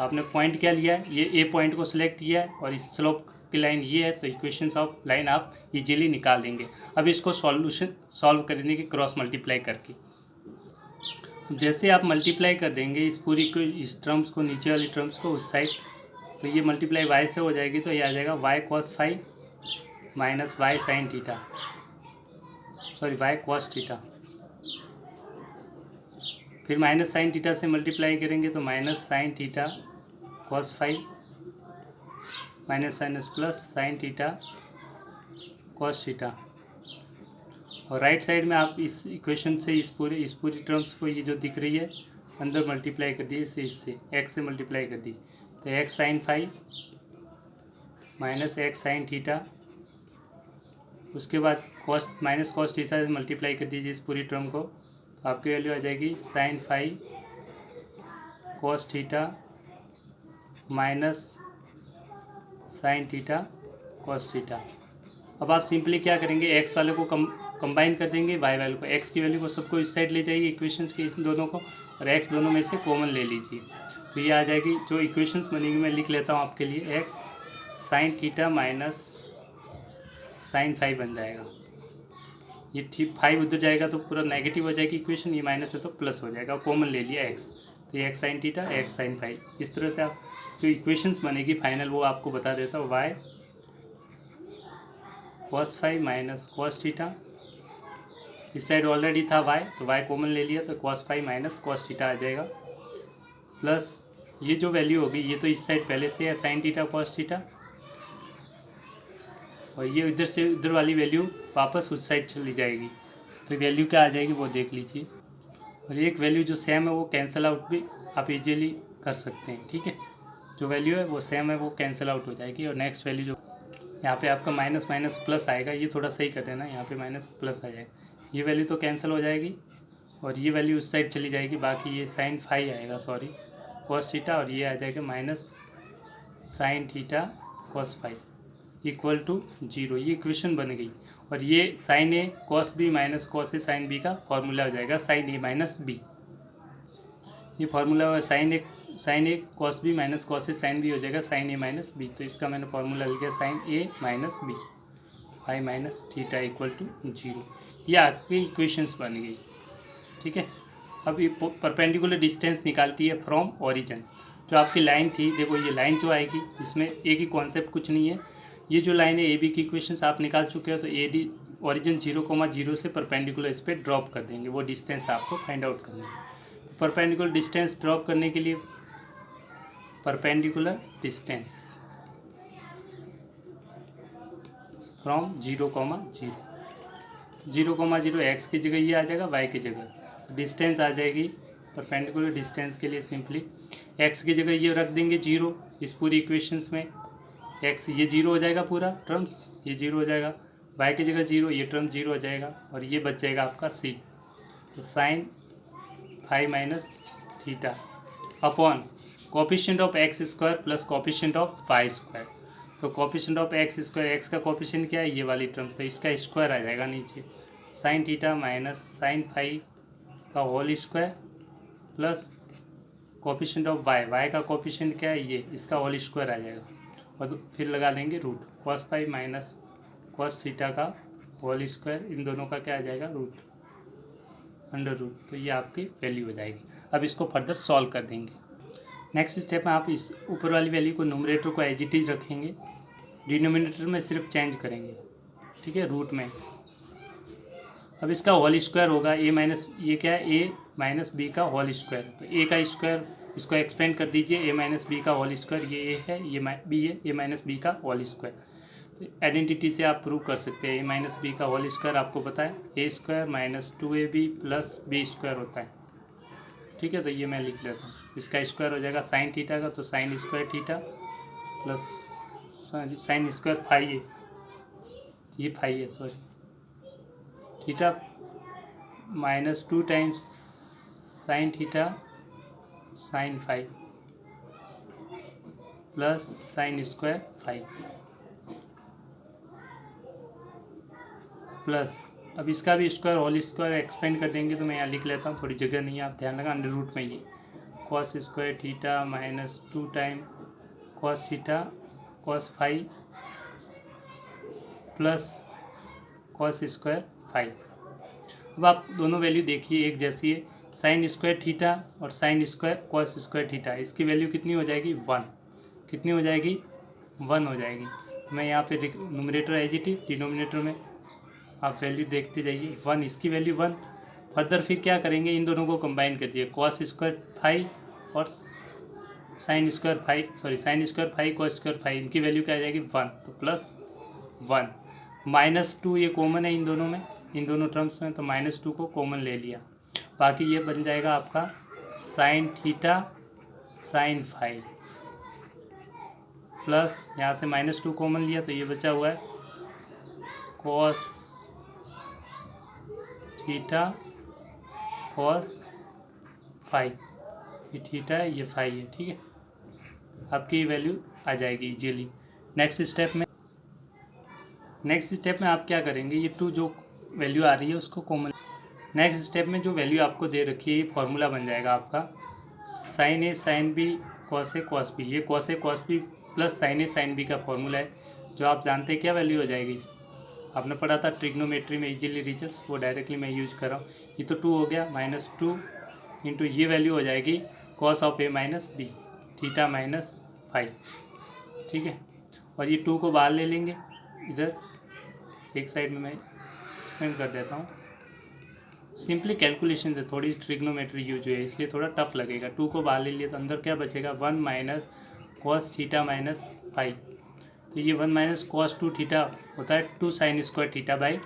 आपने पॉइंट क्या लिया है, ये ए पॉइंट को सिलेक्ट किया है और इस स्लोप की लाइन ये है, तो इक्वेशंस ऑफ लाइन आप इजीली निकाल देंगे। अब इसको सॉल्व करने की क्रॉस मल्टीप्लाई करके, जैसे आप मल्टीप्लाई कर देंगे इस पूरी को, इस टर्म्स को, नीचे वाली टर्म्स को उस साइड, तो ये मल्टीप्लाई y से हो जाएगी, तो ये आ जाएगा y cos five minus y sine theta, sorry y cos theta, फिर माइनस साइन थीटा से मल्टीप्लाई करेंगे तो minus sine theta cos five minus sinus plus sign theta cos theta. और राइट साइड में आप इस इक्वेशन से इस पूरी टर्म्स को, ये जो दिख रही है अंदर मल्टीप्लाई कर दीजिए, इससे x से मल्टीप्लाई कर दीजिए, तो x sine five minus x sine theta, उसके बाद कॉस माइनस कॉस थीटा से मल्टीप्लाई कर दीजिए इस पूरी टर्म को, तो आपकी वैल्यू आ जाएगी sine five cos theta minus sine theta cos theta. अब आप सिंपली क्या करेंगे, x वाले को कंबाइन कर देंगे, y वाले को, x की वैल्यू को सबको इस साइड ले जाइए इक्वेशंस के इन दोनों को, और x दोनों में से कॉमन ले लीजिए, तो ये आ जाएगी जो इक्वेशंस बनेंगी मैं लिख लेता हूँ आपके लिए, x sine theta minus sine five बन जाएगा। ये ठीक फाइव उधर जाएगा तो पूरा नेगेटिव हो जाएगी इक्वेशन, ये माइनस है तो प्लस हो जाएगा, कॉमन ले लिया x, तो ये x sine theta x sine five. इस तरह से आप जो इक्वेशंस बनेगी फाइनल वो आपको बता देता हूँ, y cos five minus cos theta, इस साइड ऑलरेडी था y, तो y कॉमन ले लिया तो cos five minus cos theta आ जाएगा, प्लस ये जो वैल्यू होगी ये तो इस साइड पहले से है साइन थीटा कॉस थीटा, और ये इधर से उधर वाली वैल्यू वापस उस साइड चली जाएगी, तो वैल्यू क्या आ जाएगी वो देख लीजिए। और एक वैल्यू जो सेम है वो कैंसिल आउट भी आप इजीली कर सकते हैं, ठीक है, जो वैल्यू है वो सेम है वो कैंसिल आउट हो जाएगी। और नेक्स्ट वैल्यू जो यहाँ पे आपका माइनस माइनस प्लस आएगा, ये थोड़ा सही कर देना, यहाँ पे माइनस प्लस आ जाएगा, ये वैल्यू तो कैंसिल हो जाएगी और ये वैल्यू उस साइड चली जाएगी, बाकी ये साइन फाइव आएगा सॉरी कॉस थीटा, और ये आ जाएगा minus sine theta cos five equal to 0। ये इक्वेशन बन गई, और ये sine a cos b minus cos a sine b का फॉर्मूला हो जाएगा, साइन ए माइनस बी, ये फार्मूला हुआ sine a cos b minus cos a sine b हो जाएगा साइन ए माइनस बी, तो इसका मैंने फार्मूला लिख दिया sine a minus b five minus theta equal to 0। ये आपकी इक्वेशंस बन गई, ठीक है। अब ये परपेंडिकुलर डिस्टेंस निकालती है फ्रॉम ओरिजिन, जो आपकी लाइन थी, देखो ये लाइन जो आएगी इसमें एक ही कॉन्सेप्ट कुछ नहीं है, ये जो लाइन है ए बी की इक्वेशंस आप निकाल चुके हो, तो ए डी ओरिजिन 0,0 से परपेंडिकुलर इस पर ड्रॉप कर देंगे, वो डिस्टेंस आपको फाइंड आउट करना है। परपेंडिकुलर डिस्टेंस ड्रॉप करने के लिए परपेंडिकुलर डिस्टेंस फ्रॉम 0,0 एक्स की जगह ये आ जाएगा, वाई की जगह डिस्टेंस आ जाएगी परपेंडिकुलर डिस्टेंस के लिए सिंपली एक्स की जगह ये रख देंगे 0 इस पूरी इक्वेशंस में। एक्स ये 0 हो जाएगा, पूरा टर्म्स ये 0 हो जाएगा, वाई की जगह 0, ये टर्म 0 हो जाएगा और ये बच जाएगा आपका सी। तो sine phi minus theta upon coefficient of x square plus coefficient of y square. तो coefficient of x square, x का कोफिशिएंट क्या है, ये वाली टर्म, तो इसका स्क्वायर आ जाएगा नीचे, sine theta minus sine phi का whole square plus coefficient of y, y का कोफिशिएंट क्या है, ये इसका होल स्क्वायर आ जाएगा और फिर लगा देंगे root, cos phi minus cos theta का होल स्क्वायर, इन दोनों का क्या आ जाएगा, रूट, अंडर रूट। तो ये आपकी वैल्यू हो जाएगी। अब इसको फर्दर सॉल्व कर देंगे। नेक्स्ट स्टेप में आप इस ऊपर वाली वैल्यू को, न्यूमरेटर को एज इट इज रखेंगे, डिनोमिनेटर में सिर्फ चेंज करेंगे, ठीक है, रूट में। अब इसका होल स्क्वायर होगा ए माइनस, ये क्या है, ए माइनस बी का होल स्क्वायर, तो ए का स्क्वायर इसको एक्सपेंड कर दीजिए, ए माइनस बी का होल स्क्वायर, ये ए है, ये बी है, ए माइनस बी का होल स्क्वायर। तो आइडेंटिटी से आप प्रूव कर सकते हैं, ए माइनस बी का होल स्क्वायर आपको पता है a square minus 2ab plus b square होता है, ठीक है। तो ये मैं लिख लेता हूँ, इसका स्क्वायर हो जाएगा साइन थीटा का, तो sine square theta plus sine square phi है, ये फाई है sorry, theta minus 2 times sine theta sine phi plus sine square phi plus, अब इसका भी स्क्वायर होल स्क्वायर एक्सपेंड कर देंगे, तो मैं यहाँ लिख लेता हूँ, थोड़ी जगह नहीं है, आप ध्यान लगा, अंडर रूट में ये cos square theta minus 2 time cos theta cos phi plus cos square phi. अब आप दोनों वैल्यू देखिए एक जैसी है, साइन स्क्वायर थीटा और sine square cos square theta, इसकी वैल्यू कितनी हो जाएगी, 1, कितनी हो जाएगी, 1 हो जाएगी। मैं यहाँ पे numerator as it is, denominator में आप वैल्यू देखते जाइए, 1, इसकी वैल्यू 1। फर्दर फिर क्या करेंगे, इन दोनों को कंबाइन कर दिए, कॉस स्क्वायर फाई और sine square phi, sorry sine square phi cos square phi, इनकी वैल्यू क्या आ जाएगी, 1, तो प्लस 1 माइनस 2, ये कॉमन है इन दोनों में, इन दोनों टर्म्स में, तो माइनस 2 को कॉमन ले लिया, बाकी ये बन जाएगा आपका sine theta sine phi plus यहाँ से माइनस 2 कॉमन लिया, तो ये बचा हुआ है कॉस थीटा कॉस फाई, ये थीटा है ये फाई है, ठीक है। आपकी वैल्यू आ जाएगी इजीली। नेक्स्ट स्टेप में आप क्या करेंगे, ये 2 जो वैल्यू आ रही है उसको कॉमन, नेक्स्ट स्टेप में जो वैल्यू आपको दे रखी है, ये फॉर्मूला बन जाएगा आपका sign A sine B cos A cos B, ये cos A cos B plus sign A sine b का फॉर्मूला है, जो आप जानते हैं क्या वैल्यू हो जाएगी, आपने पढ़ा था ट्रिग्नोमेट्री में इजीली रिजल्ट्स, वो डायरेक्टली मैं यूज कर रहा हूँ। ये तो 2 हो गया, माइनस 2 इंटू ये वैल्यू हो जाएगी cos of a minus b theta minus phi, ठीक है। और ये 2 को बाहर ले लेंगे, इधर एक साइड में मैं एक्सप्लेन कर देता हूँ, सिंपली कैलकुलेशन से, थोड़ी ट्रिग्नोमेट्री यूज हुई है इसलिए थोड़ा टफ लगेगा। 2 को बाहर ले लिया तो अंदर क्या बचेगा, 1 minus cos theta minus phi, तो ये 1 माइनस कॉस 2 थीटा होता है 2 sign square theta by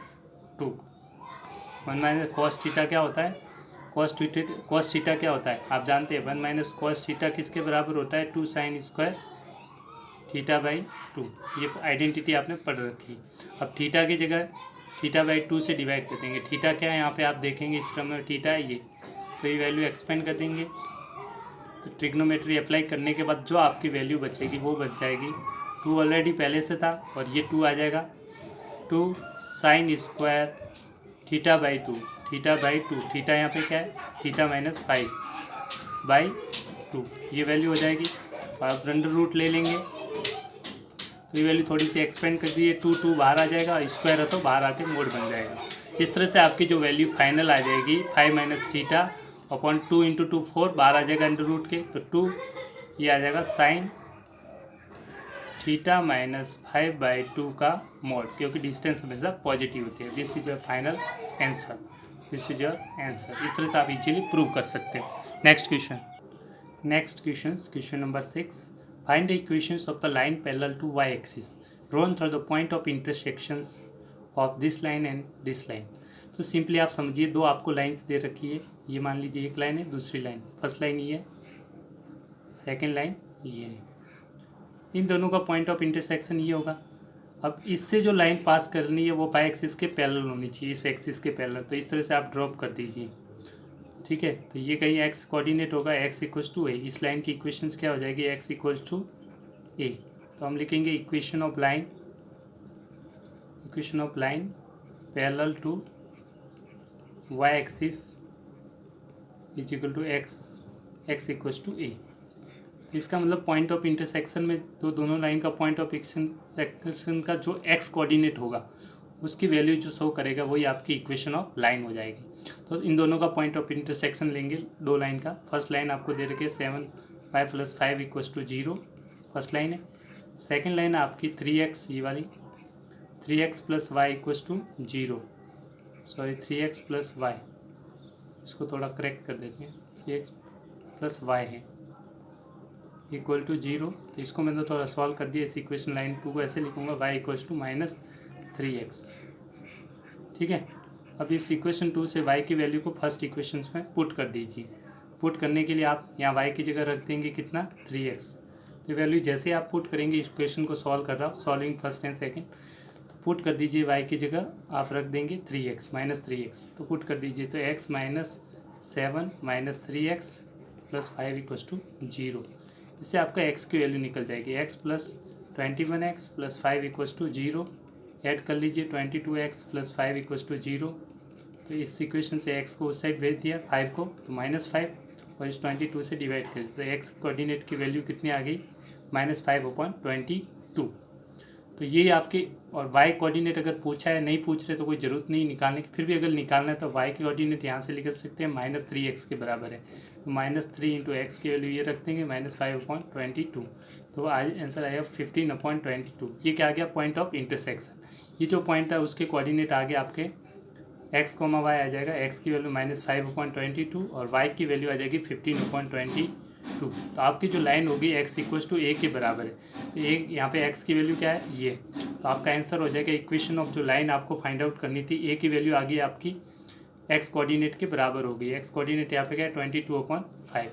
2, 1 minus cos theta क्या होता है, कॉस थीटा क्या होता है आप जानते हैं, 1 माइनस कॉस थीटा किसके बराबर होता है, 2 साइन स्क्वायर थीटा बाई 2, ये आइडेंटिटी आपने पढ़ रखी। अब थीटा की जगह थीटा बाई 2 से डिवाइड कर देंगे, थीटा क्या है यहाँ पे आप देखेंगे इस टर्म में, थीटा है ये, तो ये वैल्यू एक्सपेंड कर देंगे, तो ट्रिग्नोमेट्री अप्लाई करने के बाद जो आपकी वैल्यू बचेगी वो बच जाएगी, 2 ऑलरेडी पहले से था और ये 2 आ जाएगा, 2 sign square theta by 2, theta by 2, theta यहाँ पे क्या है, थीटा माइनस फाइव बाई 2, ये वैल्यू हो जाएगी। आप अंडर रूट ले लेंगे तो ये वैल्यू थोड़ी सी एक्सपेंड कर दी है, 2 बाहर आ जाएगा, स्क्वायर है तो बाहर आके मोड बन जाएगा। इस तरह से आपकी जो वैल्यू फाइनल आ जाएगी 5 माइनस थीटा अपॉन 2 इंटू 2 4, बाहर आ जाएगा अंडर रूट के, तो 2 ये आ जाएगा साइन थीटा माइनस 5 बाई 2 का मोड, क्योंकि डिस्टेंस हमेशा पॉजिटिव होती है। This is your final answer, this is your answer. इस तरह से आप इजीली प्रूव कर सकते हैं। Next question number 6, find the equations of the line parallel to y axis drawn through the point of intersections of this line and this line. तो सिंपली आप समझिए, दो आपको लाइन्स दे रखी है, ये मान लीजिए एक लाइन है, दूसरी लाइन, फर्स्ट लाइन ये है, सेकेंड लाइन ये है, इन दोनों का पॉइंट ऑफ इंटरसेक्शन ये होगा। अब इससे जो लाइन पास करनी है वो पाई एक्सिस के पैरेलल होनी चाहिए, इस एक्सिस के पैरेलल, तो इस तरह से आप ड्रॉप कर दीजिए। ठीक है, तो ये कहीं एक्स कोऑर्डिनेट होगा, एक्स इक्वल्स टू ए, इस लाइन की इक्वेशंस क्या हो जाएगी, एक्स इक्वल्स टू ए। तो हम लिखेंगे equation of line parallel to y axis is equal to x equals to a. तो इसका मतलब पॉइंट ऑफ इंटरसेक्शन में तो दोनों लाइन का पॉइंट ऑफ इंटरसेक्शन का जो एक्स कोऑर्डिनेट होगा उसकी वैल्यू जो शो करेगा वही आपकी इक्वेशन ऑफ लाइन हो जाएगी। तो इन दोनों का पॉइंट ऑफ इंटरसेक्शन लेंगे दो लाइन का। फर्स्ट लाइन आपको दे रखी है 7y + 5 = 0, फर्स्ट लाइन है। सेकेंड लाइन आपकी 3x, ये वाली 3x + y = 0, sorry 3x + y, इसको थोड़ा करेक्ट कर देते हैं, 3x + y है इक्वल टू 0। तो इसको मैंने थोड़ा सॉल्व कर दिया, इस इक्वेशन लाइन 2 को ऐसे लिखूंगा, y = -3x। ठीक है, अब इस इक्वेशन 2 से y की वैल्यू को फर्स्ट इक्वेशन में पुट कर दीजिए। पुट करने के लिए आप यहाँ y की जगह रख देंगे कितना, 3x। तो वैल्यू जैसे आप पुट करेंगे, इस क्वेश्चन को सॉल्व कर रहा हूँ, सॉल्विंग फर्स्ट एंड सेकेंड, तो पुट कर दीजिए y की जगह आप रख देंगे 3x -3x, तो पुट कर दीजिए, तो x - 7 - 3x + 5 = 0। इससे आपका x की वैल्यू निकल जाएगी, x + 21x + 5 = 0, ऐड कर लीजिए 22x + 5 = 0। तो इस इक्वेशन से x को उस साइड भेज दिया, 5 को तो -5, और इस 22 से डिवाइड कर, तो x कोऑर्डिनेट की वैल्यू कितनी आ गई, -5/22। तो ये आपके, और y कोऑर्डिनेट अगर पूछा है, नहीं पूछ रहे तो कोई ज़रूरत नहीं निकालने की, फिर भी अगर निकालना है तो y की कोऑर्डिनेट यहाँ से लिख सकते हैं, -3x के बराबर है, तो -3 × x की वैल्यू ये रख देंगे, -5/22। तो आज आंसर आएगा 15/22। ये क्या आ गया, पॉइंट ऑफ इंटरसेक्शन। ये जो पॉइंट है उसके कोऑर्डिनेट आगे आपके x, y आ जाएगा, x की वैल्यू -5/22 और y की वैल्यू आ जाएगी 15/22। तो आपकी जो लाइन होगी x = a के बराबर है, तो एक यहाँ पे x की वैल्यू क्या है, ये, तो आपका आंसर हो जाएगा इक्वेशन ऑफ जो लाइन आपको फाइंड आउट करनी थी, a की वैल्यू आ गई आपकी x कोऑर्डिनेट के बराबर हो गई। x कोऑर्डिनेट यहाँ पे क्या है, 22/5,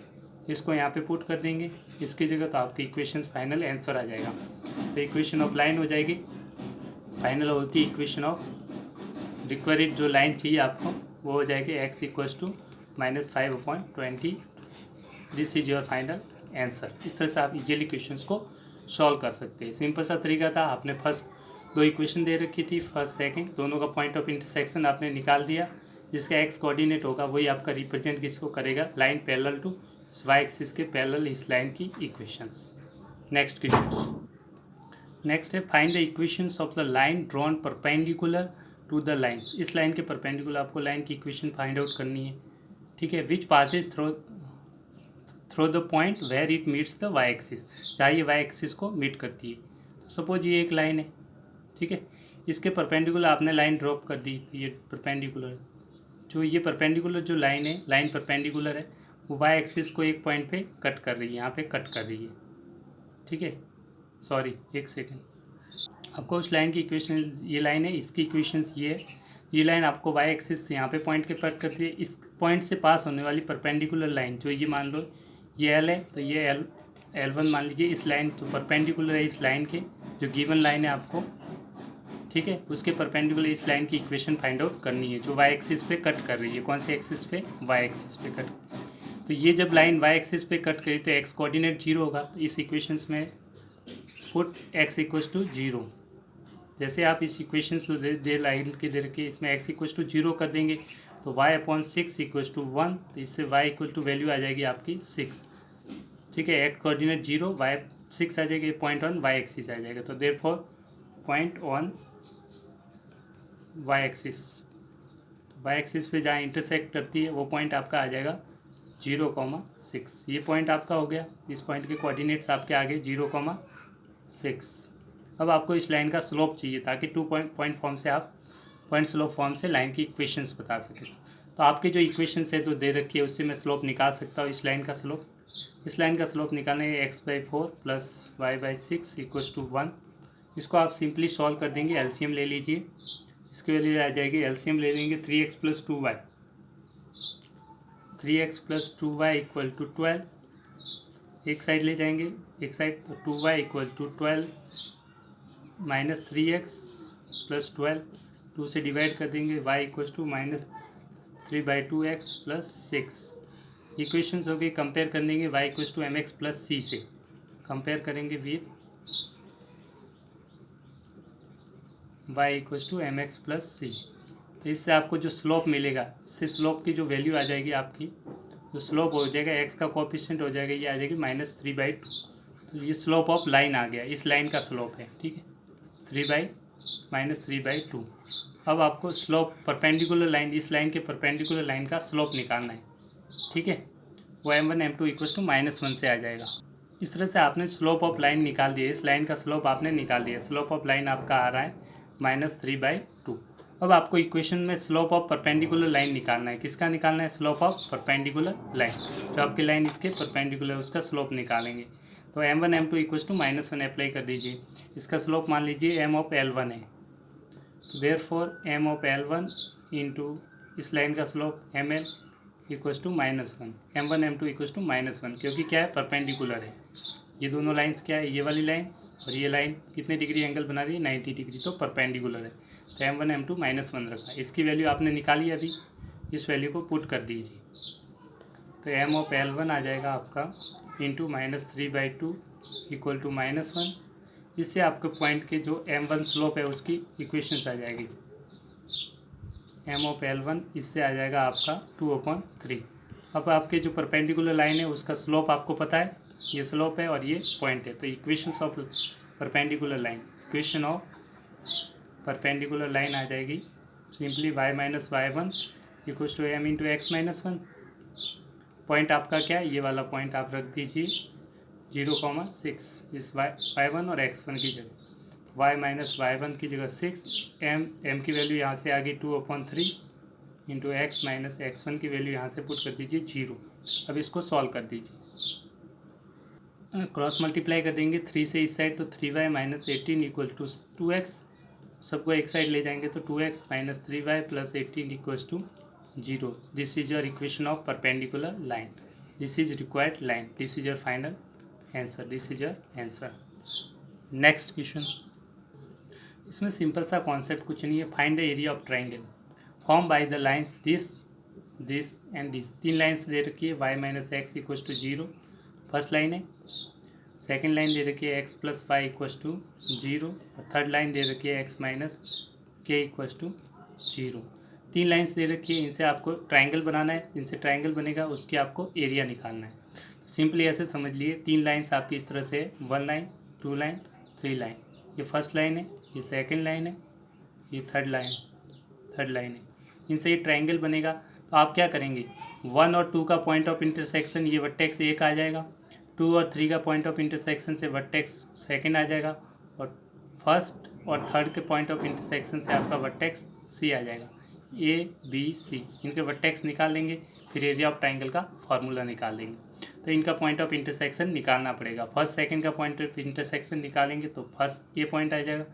इसको यहाँ पे पुट कर देंगे इसकी जगह, तो आपकी इक्वेशन फाइनल आंसर आ जाएगा। तो इक्वेशन ऑफ लाइन हो जाएगी, फाइनल होगी इक्वेशन ऑफ रिक्वायर्ड जो लाइन चाहिए आपको, वो हो जाएगी x = -5/20। This is your final answer. इस तरह से आप इजीली क्वेश्चंस को सॉल्व कर सकते हैं। सिंपल सा तरीका था, आपने फर्स्ट दो इक्वेशन दे रखी थी, फर्स्ट सेकंड, दोनों का पॉइंट ऑफ इंटरसेक्शन आपने निकाल दिया, जिसका एक्स कोऑर्डिनेट होगा वही आपका रिप्रेजेंट किसको करेगा, line parallel to y axis के पैरेलल इस लाइन की इक्वेशंस। नेक्स्ट क्वेश्चन, नेक्स्ट है find the equations of the line drawn perpendicular to the lines. इस लाइन के परपेंडिकुलर आपको लाइन की इक्वेशन फाइंड आउट करनी है। ठीक है, which passes through the point where it meets the y axis, जहाँ ये वाई एक्सिस को मीट करती है। तो सपोज ये एक लाइन है, ठीक है, इसके परपेंडिकुलर आपने लाइन ड्रॉप कर दी, ये परपेंडिकुलर, जो ये परपेंडिकुलर जो लाइन है, लाइन परपेंडिकुलर है, वो वाई एक्सिस को एक पॉइंट पे कट कर रही है, यहाँ पे कट कर रही है। ठीक है, सॉरी एक सेकेंड, आपको उस लाइन की इक्वेशन, ये लाइन है, इसकी इक्वेशंस ये है, ये लाइन आपको वाई एक्सिस से यहाँ पे पॉइंट के कट करती है। इस पॉइंट से पास होने वाली परपेंडिकुलर लाइन, जो ये मान लो ये एल है, तो ये L1 मान लीजिए, इस लाइन तो परपेंडिकुलर है इस लाइन के, जो गिवन लाइन है आपको, ठीक है, उसके परपेंडिकुलर इस लाइन की इक्वेशन फाइंड आउट करनी है, जो वाई एक्सिस पे कट कर रही है। कौन से एक्सिस पे, वाई एक्सिस पे कट। तो ये जब लाइन वाई एक्सिस पे कट करी तो एक्स कोऑर्डिनेट 0 होगा, तो इस इक्वेशंस में पुट x = 0। जैसे आप इस इक्वेशंस को दे लाइन के दे रखिए, इसमें x = 0 कर देंगे, तो y/6 = 1, तो इससे y = वैल्यू आ जाएगी आपकी 6। ठीक है, x कोऑर्डिनेट 0, y 6 आ जाएगी, पॉइंट ऑन वाई एक्सिस आ जाएगा, तो therefore point on y axis पे जहाँ इंटरसेक्ट करती है वो पॉइंट आपका आ जाएगा 0,6। ये पॉइंट आपका हो गया, इस पॉइंट के कोऑर्डिनेट्स आपके आ गए 0,6। अब आपको इस लाइन का स्लोप चाहिए, ताकि 2 पॉइंट फॉर्म से आप पॉइंट स्लोप फॉर्म से लाइन की इक्वेशंस बता सकें। तो आपके जो इक्वेशंस है तो दे रखी है, उससे मैं स्लोप निकाल सकता हूँ। इस लाइन का स्लोप, इस लाइन का स्लोप निकालने x/4 + y/6 = 1। इसको आप सिंपली सॉल्व कर देंगे, एलसीएम ले लीजिए, इसकी वैल्यू आ जाएगी, एलसीएम ले लेंगे 3x + 2y, 3x + 2y equal to 12, एक साइड ले जाएंगे एक साइड, तो 2y equal to 12 minus 3x + 12, 2 से डिवाइड कर देंगे, y equal to -3/2x + 6। Equations हो गई, कंपेयर कर लेंगे y equal to mx + c से, कंपेयर करेंगे with y equal to mx + c। तो इससे आपको जो स्लोप मिलेगा, इससे स्लोप की जो वैल्यू आ जाएगी आपकी, जो स्लोप हो जाएगा x का कोएफिशिएंट हो जाएगा, ये आ जाएगी -3/2। तो ये स्लोप ऑफ लाइन आ गया, इस लाइन का स्लोप है, ठीक है, -3/2। अब आपको स्लोप परपेंडिकुलर लाइन, इस लाइन के परपेंडिकुलर लाइन का स्लोप निकालना है, ठीक है, वो m1 m2 इक्वल टू -1 से आ जाएगा। इस तरह से आपने स्लोप ऑफ लाइन निकाल दिया, इस लाइन का स्लोप आपने निकाल दिया, स्लोप ऑफ लाइन आपका आ रहा है -3/2। अब आपको इक्वेशन में स्लोप ऑफ परपेंडिकुलर लाइन निकालना है, किसका निकालना है, स्लोप ऑफ परपेंडिकुलर लाइन, जो आपकी लाइन इसके परपेंडिकुलर है उसका स्लोप निकालेंगे। तो m1 m2 equal to -1 apply कर दीजिए, इसका स्लोप मान लीजिए m ऑफ L1 है, therefore m of L1 into इस लाइन का slope ml equal to -1, m1 m2 equal to -1, क्योंकि क्या है, परपेंडिकुलर है। ये दोनों लाइंस क्या है, ये वाली लाइंस और ये लाइन कितने डिग्री एंगल बना रही है, 90 डिग्री, तो परपेंडिकुलर है। तो m1 m2 -1 रखा, इसकी वैल्यू आपने निकाली अभी, इस वैल्यू को पुट कर दीजिए, तो m ऑफ L1 आ जाएगा आपका इंटू -3/2 इक्वल टू -1। इससे आपके पॉइंट के जो m1 स्लोप है उसकी इक्वेशंस आ जाएगी, m ऑफ L1 इससे आ जाएगा आपका 2/3। अब आपके जो परपेंडिकुलर लाइन है उसका स्लोप आपको पता है, ये स्लोप है और ये पॉइंट है, तो equations of perpendicular line, equation of perpendicular line आ जाएगी simply y - y1 equal to m into x - 1। Point आपका क्या है, ये वाला पॉइंट आप रख दीजिए 0,6 इस y1 और x1 की जगह, y - y1 की जगह 6, m की वैल्यू यहाँ से आ गई 2/3 इंटू x - x1 की वैल्यू यहाँ से पुट कर दीजिए 0। अब इसको सॉल्व कर दीजिए, क्रॉस मल्टीप्लाई कर देंगे 3 से इस साइड, तो 3y - 18 इक्वल टू 2x, सबको एक साइड ले जाएंगे तो 2x - 3y + 18 equals to 0। This is your equation of perpendicular line, this is required line, this is your final answer, this is your answer. Next question, इसमें सिंपल सा कॉन्सेप्ट कुछ नहीं है, find the area of triangle form by the lines this this and this. 3 lines दे रखी है, y - x equals to 0 first line है, सेकेंड लाइन दे रखी है x + y इक्वल्स टू 0, और थर्ड लाइन दे रखी है x - k equals to 0। 3 lines दे रखी है, इनसे आपको ट्राइंगल बनाना है, इनसे ट्राइंगल बनेगा उसकी आपको एरिया निकालना है। सिंपली ऐसे समझ लिए, 3 लाइन्स आपकी इस तरह से, 1 लाइन 2 लाइन 3 लाइन, ये फर्स्ट लाइन है, ये सेकेंड लाइन है, ये थर्ड लाइन है, इनसे ये ट्राइंगल बनेगा। तो आप क्या करेंगे, 1 और 2 का पॉइंट ऑफ इंटरसेक्शन ये वर्टेक्स 1 आ जाएगा, 2 और 3 का पॉइंट ऑफ इंटरसेक्शन से वर्टेक्स सेकंड आ जाएगा, और फर्स्ट और थर्ड के पॉइंट ऑफ इंटरसेक्शन से आपका वर्टेक्स सी आ जाएगा, ABC, इनके वर्टेक्स निकाल लेंगे, फिर एरिया ऑफ ट्राइंगल का फार्मूला निकाल लेंगे। तो इनका पॉइंट ऑफ इंटरसेक्शन निकालना पड़ेगा, फर्स्ट सेकंड का पॉइंट ऑफ इंटरसेक्शन निकालेंगे तो फर्स्ट ए पॉइंट आ जाएगा,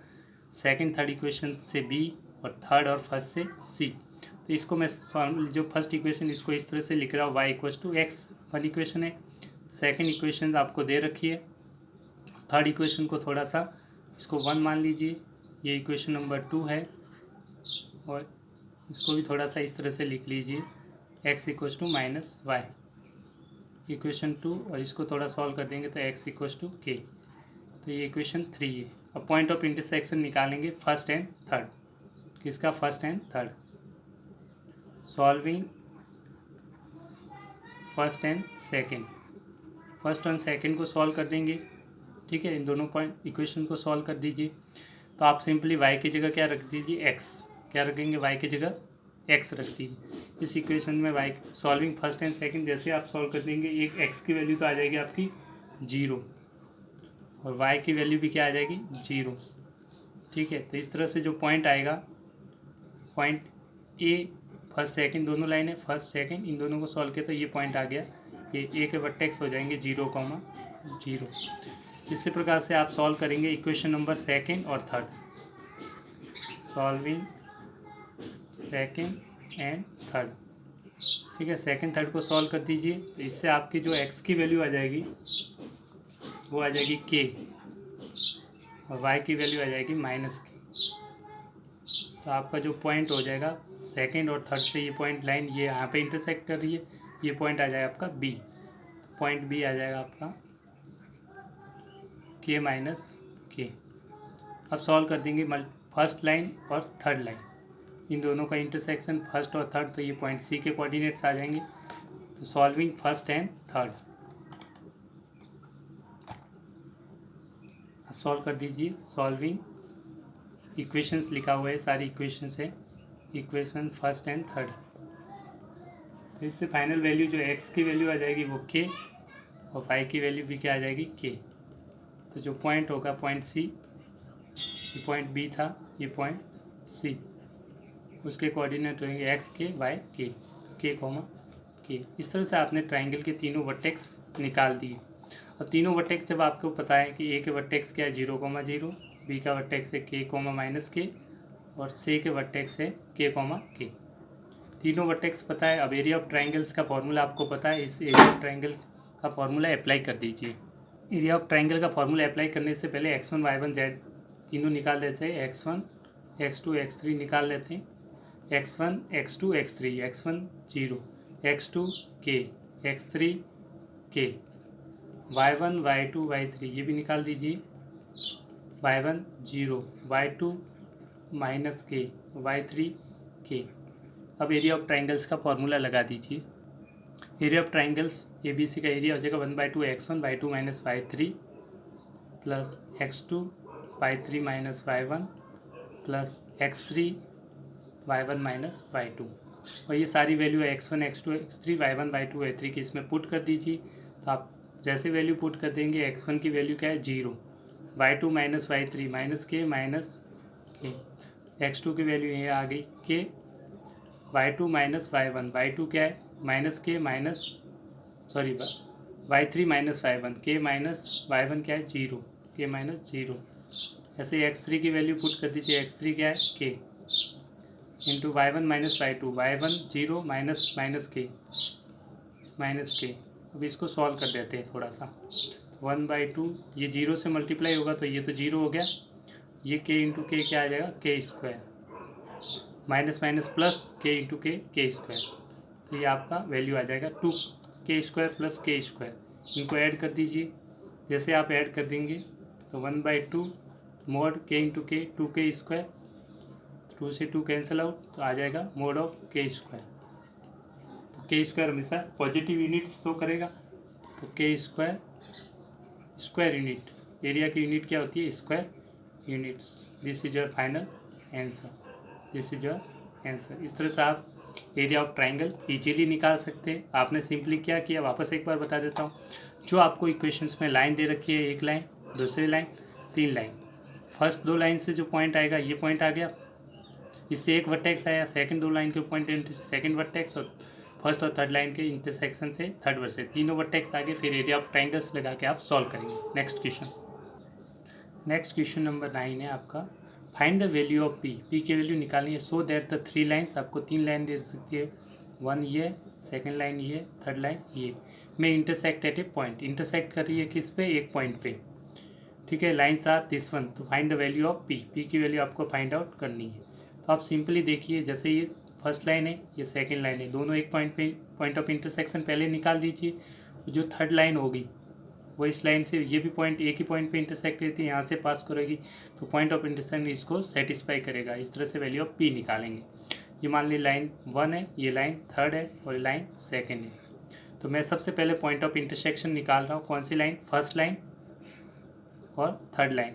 सेकंड थर्ड इक्वेशन से बी, और थर्ड और फर्स्ट से सी। तो इसको मैं जो फर्स्ट इक्वेशन इसको इस तरह से लिख रहा हूँ, y = x 1 इक्वेशन है, सेकंड इक्वेशन आपको दे रखी है, थर्ड इक्वेशन को थोड़ा सा इसको 1 मान लीजिए, ये इक्वेशन नंबर 2 है, और इसको भी थोड़ा सा इस तरह से लिख लीजिए, x = -y इक्वेशन 2, और इसको थोड़ा सॉल्व कर देंगे तो x = k, तो ये इक्वेशन 3 है। अब पॉइंट ऑफ इंटरसेक्शन निकालेंगे फर्स्ट एंड थर्ड, किसका, first and third, solving first and second, first और सेकंड को सॉल्व कर देंगे, ठीक है, इन दोनों पॉइंट इक्वेशन को सॉल्व कर दीजिए। तो आप सिंपली y की जगह क्या रख दीजिए, x, क्या रखेंगे, y की जगह x रख दीजिए। इस इक्वेशन में y solving first and second जैसे आप सॉल्व कर देंगे, एक x की वैल्यू तो आ जाएगी आपकी 0, और y की वैल्यू भी क्या आ जाएगी 0, ठीक है। तो इस तरह से जो पॉइंट आएगा, पॉइंट ए फर्स्ट सेकंड दोनों लाइन है, फर्स्ट सेकंड इन दोनों को सॉल्व किया तो ये पॉइंट आ गया, ये ए के वर्टेक्स हो जाएंगे 0,0। इसी प्रकार से आप सॉल्व करेंगे इक्वेशन नंबर सेकंड और third, solving second and third. ठीक है, सेकेंड थर्ड को सॉल्व कर दीजिए। तो इससे आपकी जो एक्स की वैल्यू आ जाएगी वो आ जाएगी के, और वाई की वैल्यू आ जाएगी माइनस के। तो आपका जो पॉइंट हो जाएगा सेकेंड और थर्ड से, ये पॉइंट लाइन ये यहाँ पे इंटरसेक्ट कर रही है, ये पॉइंट आ जाएगा आपका बी। तो पॉइंट बी आ जाएगा आपका के माइनस के। अब सॉल्व कर देंगे फर्स्ट लाइन और थर्ड लाइन, इन दोनों का इंटरसेक्शन फर्स्ट और थर्ड, तो ये पॉइंट सी के कोऑर्डिनेट्स आ जाएंगे। तो सॉल्विंग फर्स्ट एंड थर्ड, अब सॉल्व कर दीजिए। सॉल्विंग इक्वेशंस लिखा हुआ है, सारी इक्वेशंस है, इक्वेशन फर्स्ट एंड थर्ड। तो इससे फाइनल वैल्यू जो एक्स की वैल्यू आ जाएगी वो के, और फाई की वैल्यू भी क्या आ जाएगी के। तो जो पॉइंट होगा पॉइंट सी, ये पॉइंट बी था, ये पॉइंट सी, उसके कोऑर्डिनेट होंगे एक्स के वाई के कॉमा के। इस तरह से आपने ट्राइंगल के तीनों वर्टेक्स निकाल दिए। और तीनों वर्टेक्स जब आपको पता है कि ए के वर्टेक्स क्या है 0,0, बी का वर्टेक्स है के कॉमा माइनस के, और सी के वर्टेक्स है के कॉमा के, तीनों वर्टेक्स पता है। अब एरिया ऑफ ट्राइंगल्स का फॉर्मूला आपको पता है, इस एरिया ऑफ ट्राइंगल का फॉर्मूला अप्लाई कर दीजिए। एरिया ऑफ ट्राइंगल का फॉर्मूला अप्लाई करने से पहले x1 y1 z तीनों निकाल लेते हैं, x1 x2 x3 निकाल लेते हैं, x1 x2 x3, x1 0, x2 k, x3 k, y1 y2 y3 ये भी निकाल दीजिए, y1 0, y2 माइनस के, y3 के। अब एरिया ऑफ ट्राइंगल्स का फॉर्मूला लगा दीजिए। Area of triangles A B C का एरिया हो जाएगा 1/2 x1 y2 minus y3 plus x2 y3 minus y1 plus x3 y1 minus y2। और ये सारी वैल्यू है x1 x2 x3 y1 y2 y3 की, इसमें पुट कर दीजिए। तो आप जैसे वैल्यू पुट कर देंगे, x1 की वैल्यू क्या है 0, y2 माइनस y3 माइनस के, x2 की वैल्यू ये आ गई के, y2 माइनस y1, y2 क्या है माइनस के माइनस y3 माइनस y1, के माइनस y1 क्या है 0, के माइनस 0। ऐसे x3 की वैल्यू पुट कर दीजिए, x3 क्या है के into y1 minus y2, y1 0 minus के। अब इसको सॉल्व कर देते हैं थोड़ा सा। 1/2 ये 0 से मल्टीप्लाई होगा तो ये तो 0 हो गया, ये k इंटू के क्या आ जाएगा के स्क्वायर, माइनस माइनस प्लस के इंटू के स्क्वायर। तो ये आपका वैल्यू आ जाएगा 2k स्क्वायर प्लस के स्क्वायर। इनको ऐड कर दीजिए। जैसे आप ऐड कर देंगे तो 1/2 मोड के इंटू के 2k स्क्वायर, 2 से 2 कैंसिल आउट, तो आ जाएगा मोड ऑफ के स्क्वायर। तो के स्क्वायर हमेशा पॉजिटिव यूनिट्स शो करेगा। तो के स्क्वायर स्क्वायर यूनिट, एरिया की यूनिट क्या होती है square units. This is your final answer, this is your answer. इस तरह से आप एरिया ऑफ ट्राइंगल इजीली निकाल सकते हैं। आपने सिंपली क्या किया, वापस एक बार बता देता हूँ। जो आपको इक्वेशंस में लाइन दे रखी है, एक लाइन, दूसरी लाइन, तीन लाइन, फर्स्ट 2 लाइन से जो पॉइंट आएगा ये पॉइंट आ गया, इससे एक वर्टेक्स आया, सेकंड 2 लाइन के पॉइंट सेकंड वर्टेक्स, और फर्स्ट और थर्ड लाइन के इंटरसेक्शन से थर्ड वर्टेक्स, तीनों वर्टेक्स आगे, फिर एरिया ऑफ ट्राइंगल्स लगा के आप सॉल्व करेंगे। नेक्स्ट क्वेश्चन नंबर 9 है आपका, find the value of P की वैल्यू निकालनी है। सो दैट द 3 लाइन्स, आपको 3 लाइन दे सकती है, 1 ये, सेकेंड लाइन ये, थर्ड लाइन ये, में intersect at a point, intersect कर रही है किस पे, एक पॉइंट पे। ठीक है, लाइन्स आर दिस वन। तो find the value of P की वैल्यू आपको फाइंड आउट करनी है। तो आप सिंपली देखिए, जैसे ये फर्स्ट लाइन है, ये सेकेंड लाइन है, दोनों एक पॉइंट पे, पॉइंट ऑफ इंटरसेक्शन पहले निकाल दीजिए। जो थर्ड लाइन होगी वो इस लाइन से, ये भी पॉइंट एक ही पॉइंट पे इंटरसेक्ट रहती है, यहाँ से पास करेगी, तो पॉइंट ऑफ इंटरसेक्शन इसको सेटिस्फाई करेगा। इस तरह से वैल्यू ऑफ पी निकालेंगे। ये मान ली लाइन 1 है, ये लाइन थर्ड है, और ये लाइन सेकेंड है। तो मैं सबसे पहले पॉइंट ऑफ इंटरसेक्शन निकाल रहा हूँ। कौन सी लाइन, फर्स्ट लाइन और थर्ड लाइन।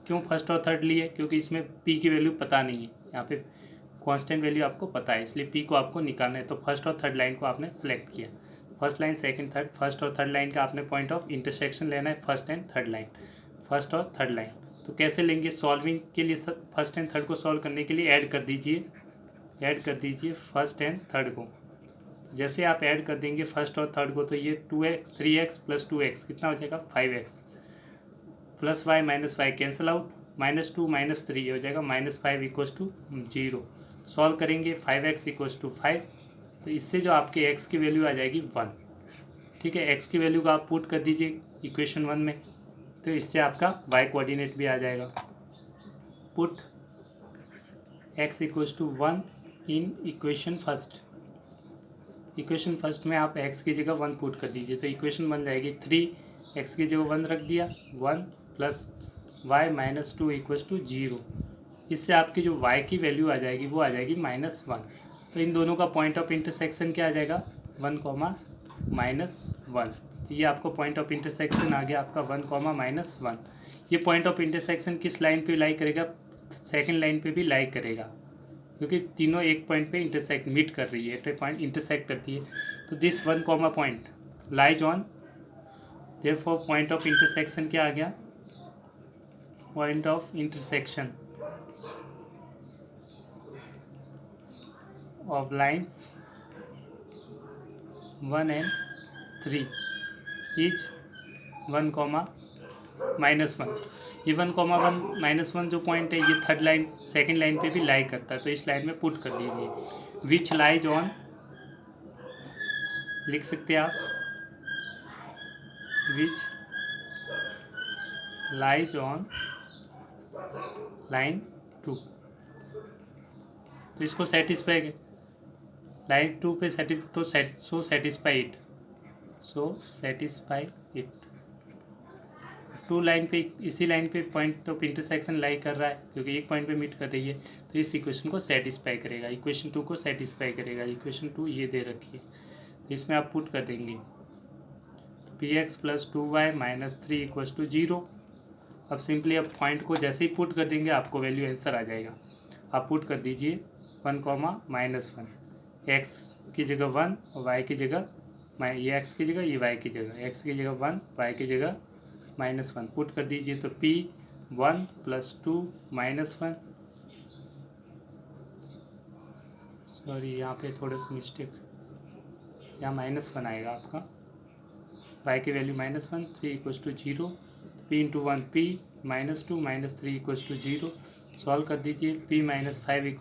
क्यों फर्स्ट और थर्ड लिए, क्योंकि इसमें पी की वैल्यू पता नहीं है, यहाँ पे कांस्टेंट वैल्यू आपको पता है, इसलिए पी को आपको निकालना है। तो फर्स्ट और थर्ड लाइन को आपने सेलेक्ट किया, first line second third, first और थर्ड लाइन का आपने पॉइंट ऑफ इंटरसेक्शन लेना है, first and third line, first और थर्ड लाइन। तो कैसे लेंगे, सॉल्विंग के लिए फर्स्ट एंड थर्ड को सॉल्व करने के लिए ऐड कर दीजिए फर्स्ट एंड थर्ड को। जैसे आप ऐड कर देंगे फर्स्ट और थर्ड को, तो ये 2x 3x प्लस 2x कितना हो जाएगा 5x, plus y minus y cancel out, -2 -3 हो जाएगा -5 = 0। सॉल्व करेंगे 5x = 5, तो इससे जो आपके x की वैल्यू आ जाएगी 1। ठीक है, x की वैल्यू को आप पुट कर दीजिए इक्वेशन 1 में, तो इससे आपका y कोऑर्डिनेट भी आ जाएगा। Put x = 1 in equation first. Equation first में आप x की जगह 1 पुट कर दीजिए, तो इक्वेशन बन जाएगी 3x की जगह 1 रख दिया, 1 + y - 2 = 0। इससे आपकी जो y की वैल्यू आ जाएगी वो आ जाएगी -1। तो इन दोनों का पॉइंट ऑफ इंटरसेक्शन क्या आ जाएगा, 1, -1। तो ये आपको पॉइंट ऑफ इंटरसेक्शन आ गया आपका 1, -1। ये पॉइंट ऑफ इंटरसेक्शन किस लाइन पे लाई करेगा, सेकंड लाइन पे भी लाई करेगा, क्योंकि तीनों एक पॉइंट पे इंटरसेक्ट मीट कर रही है, तो पॉइंट इंटरसेक्ट करती है। तो this 1, point lies on, therefore point of intersection क्या आ गया, point of intersection of lines 1 and 3 is 1, -1। ये 1, -1 जो पॉइंट है ये थर्ड लाइन सेकंड लाइन पे भी लाई करता है, तो इस लाइन में पुट कर दीजिए। विच लाइज ऑन, लिख सकते हैं आप, विच लाइज ऑन लाइन 2। तो इसको सेटिस्फाई, लाइन 2 पे सो सेटिस्फाई इट। 2 लाइन पे, इसी लाइन पे पॉइंट ऑफ इंटरसेक्शन लाई कर रहा है, क्योंकि एक पॉइंट पे मीट कर रही है, तो इस इक्वेशन को सेटिस्फाई करेगा, इक्वेशन 2 को सेटिस्फाई करेगा। इक्वेशन 2 ये दे रखी है, तो इसमें आप पुट कर देंगे px + 2y - 3 = 0। अब सिंपली अब पॉइंट को जैसे ही पुट कर देंगे आपको वैल्यू आंसर आ जाएगा। आप पुट कर दीजिए 1, -1, x की जगह 1 और y की जगह, ये x की जगह ये y की जगह, x की जगह 1 y की जगह -1 पुट कर दीजिए। तो p 1 + 2 -1, सॉरी यहाँ पे थोड़ा सा मिस्टेक, यहाँ -1 आएगा आपका, y की वैल्यू -1, 3 = 0, p × 1 p -2 - 3 = 0। सॉल्व कर दीजिए, p - 5 =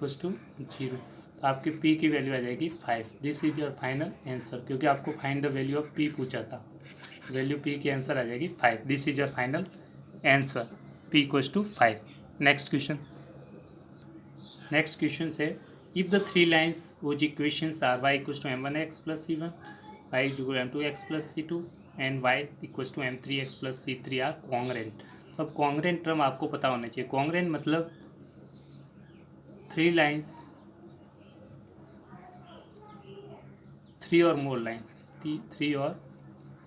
0, तो आपकी p की वैल्यू आ जाएगी 5। This is your final answer, क्योंकि आपको find the value of p पूछा था, वैल्यू p की आंसर आ जाएगी 5। This is your final answer, p = 5। Next question से, if the 3 lines whose equations are y = m1x + c1, y = m2x + c2 and y = m3x + c3 are congruent। तो अब कॉन्ग्रेंट टर्म आपको पता होना चाहिए। कॉन्ग्रेंट मतलब 3 लाइन्स, 3 और मोर लाइन्स, 3 और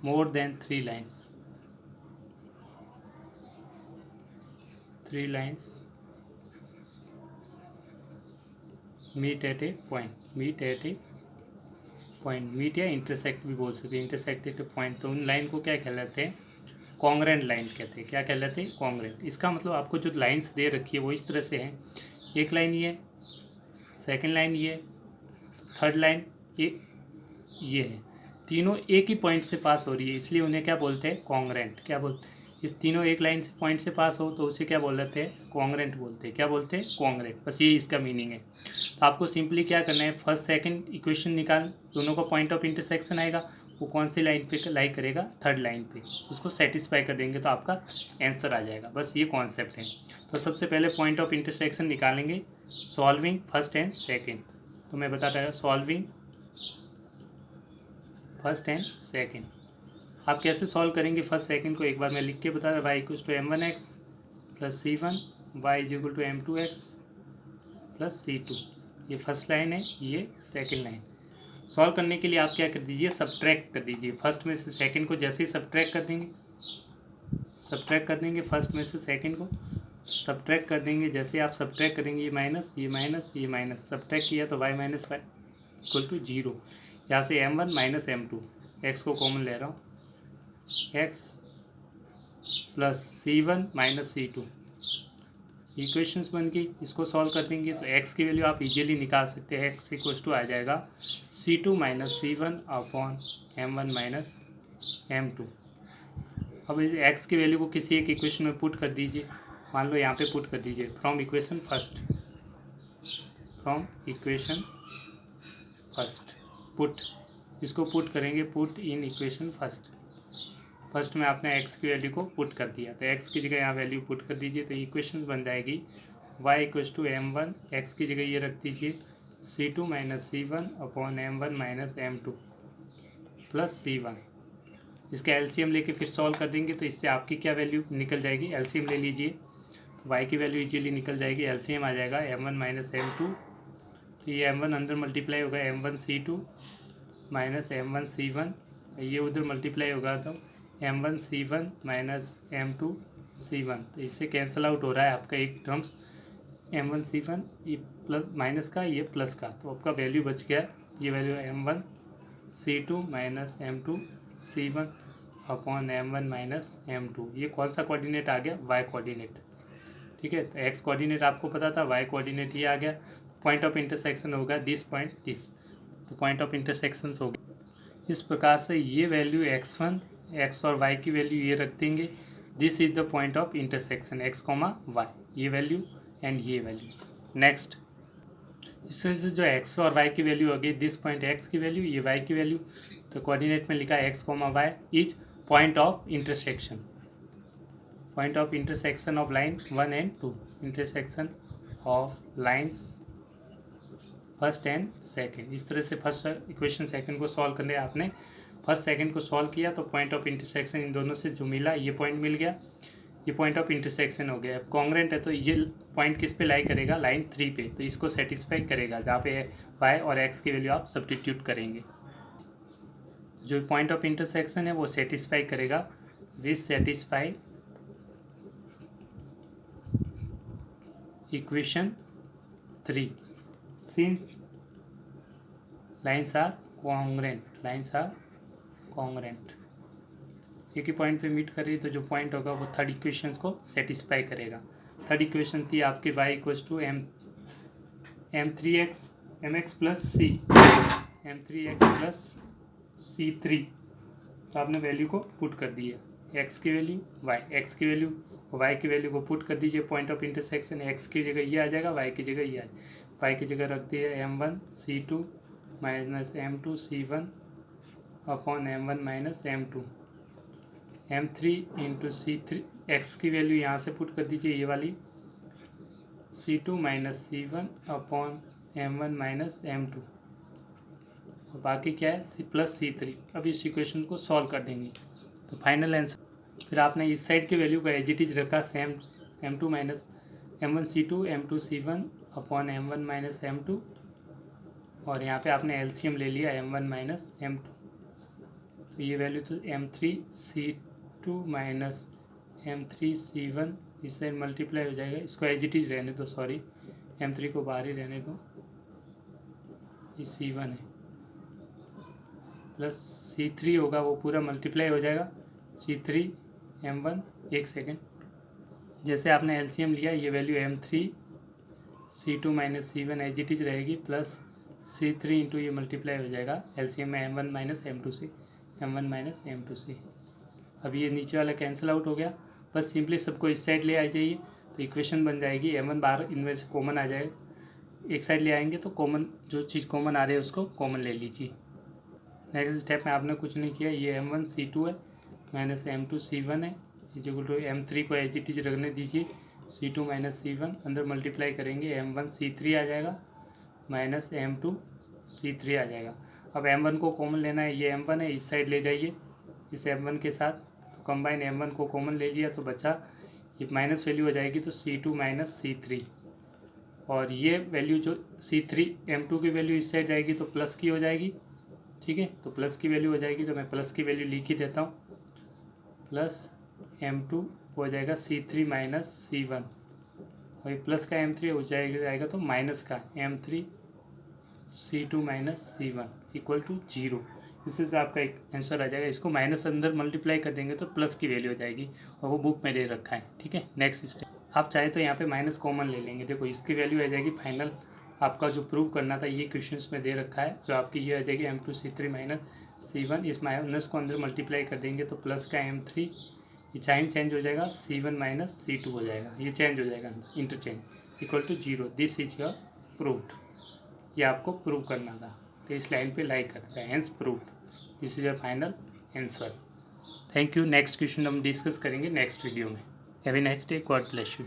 more than 3 lines, 3 lines meet at a point, meet या इंटरसेक्ट भी बोल सकते हैं, इंटरसेक्ट एट ए पॉइंट। तो उन लाइन को क्या कहलाते हैं, कॉन्ग्रेंट लाइन कहते हैं। क्या कहलाते हैं, कॉन्ग्रेंट। इसका मतलब आपको जो लाइंस दे रखी है वो इस तरह से हैं, एक लाइन ये, सेकंड लाइन ये, थर्ड लाइन ये है, तीनों एक ही पॉइंट से पास हो रही है, इसलिए उन्हें क्या बोलते हैं, कॉन्ग्रेंट। क्या बोलते हैं, इस तीनों एक लाइन से पॉइंट से पास हो तो उसे क्या बोलते हैं, कॉन्ग्रेंट बोलते हैं। क्या बोलते हैं, कॉन्ग्रेंट। बस ये इसका मीनिंग है। तो आपको सिंपली क्या करना है, फर्स्ट सेकंड इक्वेशन निकाल, दोनों का पॉइंट ऑफ इंटरसेक्शन आएगा, वो कौन सी लाइन पे लाई करेगा, थर्ड लाइन पे, उसको सेटिस्फाई कर देंगे तो आपका आंसर आ जाएगा। बस ये कॉन्सेप्ट है। तो सबसे पहले पॉइंट ऑफ इंटरसेक्शन निकालेंगे, सॉल्विंग फर्स्ट एंड सेकेंड। तो मैं बताता हूँ, सॉल्विंग फर्स्ट एंड सेकेंड। आप कैसे सॉल्व करेंगे फर्स्ट सेकंड को एक बार मैं लिख के बता रहा, y = m1x + c1, y = m2x + c2। ये फर्स्ट लाइन है, ये सेकंड लाइन। सॉल्व करने के लिए आप क्या कर दीजिए, सब्ट्रैक्ट कर दीजिए। फर्स्ट में से सेकंड को जैसे ही सब्ट्रैक्ट कर देंगे, फर्स्ट में से सेकंड को सब्ट्रैक्ट कर देंगे। जैसे आप सब्ट्रैक्ट करेंगे, ये माइनस, ये माइनस, ये माइनस, सब्ट्रैक्ट किया तो y - y = 0। यहाँ से m1 - m2, x को कॉमन ले रहा हूँ, x + c1 - c2 इक्वेशंस बन गई। इसको सॉल्व कर देंगे तो x की वैल्यू आप इजीली निकाल सकते हैं। x = आ जाएगा c2 - c1 / m1 - m2। अब इस x की वैल्यू को किसी एक इक्वेशन में पुट कर दीजिए। मान लो यहाँ पे पुट कर दीजिए, from equation first from equation first. Put, इसको पुट करेंगे, पुट इन इक्वेशन फर्स्ट में आपने एक्स की वैल्यू को पुट कर दिया, तो एक्स की जगह यहाँ वैल्यू पुट कर दीजिए, तो इक्वेशन बन जाएगी y equals to m1, x की जगह ये रख दीजिए c2 minus c1 upon m1 minus m2 plus c1। इसका एलसीएम लेके फिर सॉल्व कर देंगे, तो इससे आपकी क्या वैल्यू निकल जाएगी, एलसीएम ले लीजिए, y की वैल्यू इजीली निकल जाएगी, एलसीएम आ जाएगा m1 माइनस m2, तो ये m1 अंदर मल्टीप्लाई होगा m1 c2 minus m1 c1, ये उधर मल्टीप्लाई होगा तो m1 c1 minus m2 c1, तो इससे कैंसिल आउट हो रहा है आपका एक टर्म्स m1 c1, ये प्लस माइनस का, ये प्लस का, तो आपका वैल्यू बच गया, ये value m1 c2 minus m2 c1 upon m1 minus m2। ये कौन सा कोऑर्डिनेट आ गया, y कोऑर्डिनेट, ठीक है। तो x कोऑर्डिनेट आपको पता था, y कोऑर्डिनेट ये आ गया। पॉइंट ऑफ इंटरसेक्शन होगा दिस पॉइंट दिस, तो पॉइंट ऑफ इंटरसेक्शन हो गया। इस प्रकार से ये वैल्यू x1, x और y की वैल्यू ये रख देंगे, this is the point of intersection x, y, ये वैल्यू एंड ये वैल्यू। नेक्स्ट, इससे जो x और y की वैल्यू होगी, दिस पॉइंट x की वैल्यू, ये y की वैल्यू, तो कोऑर्डिनेट में लिखा है x, y is point of intersection, point of intersection of line 1 and 2, intersection of lines first and second. इस तरह से फर्स्ट इक्वेशन सेकंड को सॉल्व करने, आपने फर्स्ट सेकंड को सॉल्व किया तो पॉइंट ऑफ इंटरसेक्शन इन दोनों से जो मिला, ये पॉइंट मिल गया, ये पॉइंट ऑफ इंटरसेक्शन हो गया। कॉन्ग्रेंट है तो ये पॉइंट किस पे लाई करेगा, लाइन 3 पे, तो इसको सेटिस्फाई करेगा, जहाँ पे y और x की वैल्यू आप सब्स्टिट्यूट करेंगे, जो पॉइंट ऑफ इंटरसेक्शन है वो सेटिस्फाई करेगा, this satisfy equation 3 since lines are congruent, एक ही पॉइंट पे मीट कर रही है, तो जो पॉइंट होगा वो थर्ड इक्वेशन को सेटिस्फाई करेगा। थर्ड इक्वेशन थी आपके y equals to m3x mx plus c, m3x plus c3, तो आपने वैल्यू को पुट कर दिया, x की वैल्यू y, x की वैल्यू y की वैल्यू को पुट कर दीजिए, पॉइंट ऑफ इंटरसेक्शन x की जगह ये आ जाएगा, y की जगह ये आ जाएगा, y की जगह रख दिए m1 c2 minus m2 c1 upon m1 minus m2, m3 into c3, x की वैल्यू यहाँ से पुट कर दीजिए, ये वाली c2 minus c1 upon m1 minus m2, और बाकी क्या है c प्लस c3। अब इस इक्वेशन को सॉल्व कर देंगे तो फाइनल आंसर, फिर आपने इस साइड की वैल्यू का एज इट इज रखा same, m2 minus m1 c2 m2 c1 upon m1 minus m2, और यहाँ पे आपने एलसीएम ले लिया m1 माइनस m2, तो ये वैल्यू तो m3 c2 minus m3 c1, इस साइड मल्टीप्लाई हो जाएगा, इसको एज इट इज रहने दो, सॉरी m3 को बाहर ही रहने दो, ये c1 है, प्लस c3 होगा वो पूरा मल्टीप्लाई हो जाएगा, c3 m1, एक सेकेंड, जैसे आपने एलसीएम लिया ये value m3 c2 minus c1 as it is रहेगी, प्लस c3 इंटू ये मल्टीप्लाई हो जाएगा एलसीएम में m1 माइनस m2 से, m1 माइनस m2 से। अब ये नीचे वाला कैंसिल आउट हो गया, बस सिंपली सबको इस साइड ले आ जाइए, तो इक्वेशन बन जाएगी, m1 बाहर इनमें से कॉमन आ जाएगा, एक साइड ले आएंगे तो कॉमन, जो चीज़ कॉमन आ रही है उसको कॉमन ले लीजिए। नेक्स्ट स्टेप में आपने कुछ नहीं किया, ये m1 c2 है माइनस m2 c1 है, इक्वल टू m3 को एज इट इज रखने दीजिए, c2 माइनस c1 अंदर मल्टीप्लाई करेंगे m1 c3 आ जाएगा माइनस m2 c3 आ जाएगा। अब m1 को कॉमन लेना है, ये m1 है, इस साइड ले जाइए इस m1 के साथ, तो कंबाइन m1 को कॉमन ले लिया तो बचा, ये माइनस वैल्यू हो जाएगी तो c2 माइनस c3, और ये वैल्यू जो c3 m2 की वैल्यू इस साइड जाएगी तो प्लस की हो जाएगी, ठीक है, तो प्लस की वैल्यू हो जाएगी, तो मैं प्लस की वैल्यू लिख ही देता हूँ, प्लस m2 हो जाएगा c3 माइनस c1, और ये प्लस का m3 हो जाएगा तो माइनस का m3 c2 minus c1 equal to 0। इससे से आपका एक आंसर आ जाएगा, इसको माइनस अंदर मल्टीप्लाई कर देंगे तो प्लस की वैल्यू हो जाएगी, और वो बुक में दे रखा है, ठीक है। नेक्स्ट स्टेप, आप चाहे तो यहाँ पे माइनस कॉमन ले लेंगे, देखो इसकी वैल्यू आ जाएगी फाइनल, आपका जो प्रूव करना था ये क्वेश्चंस में दे रखा है, जो आपकी ये आ जाएगी m2 c3 माइनस c1, इस माइनस को अंदर मल्टीप्लाई कर देंगे तो प्लस का m3, ये साइन चेंज हो जाएगा, c1 माइनस c2 हो जाएगा, ये चेंज हो जाएगा interchange, equal to 0, this is your proved. ये आपको प्रूव करना था, तो इस लाइन पे लाइक करता है, hence proved, this is your final answer. Thank you. Next question हम डिस्कस करेंगे नेक्स्ट वीडियो में। Have a nice day, God bless you.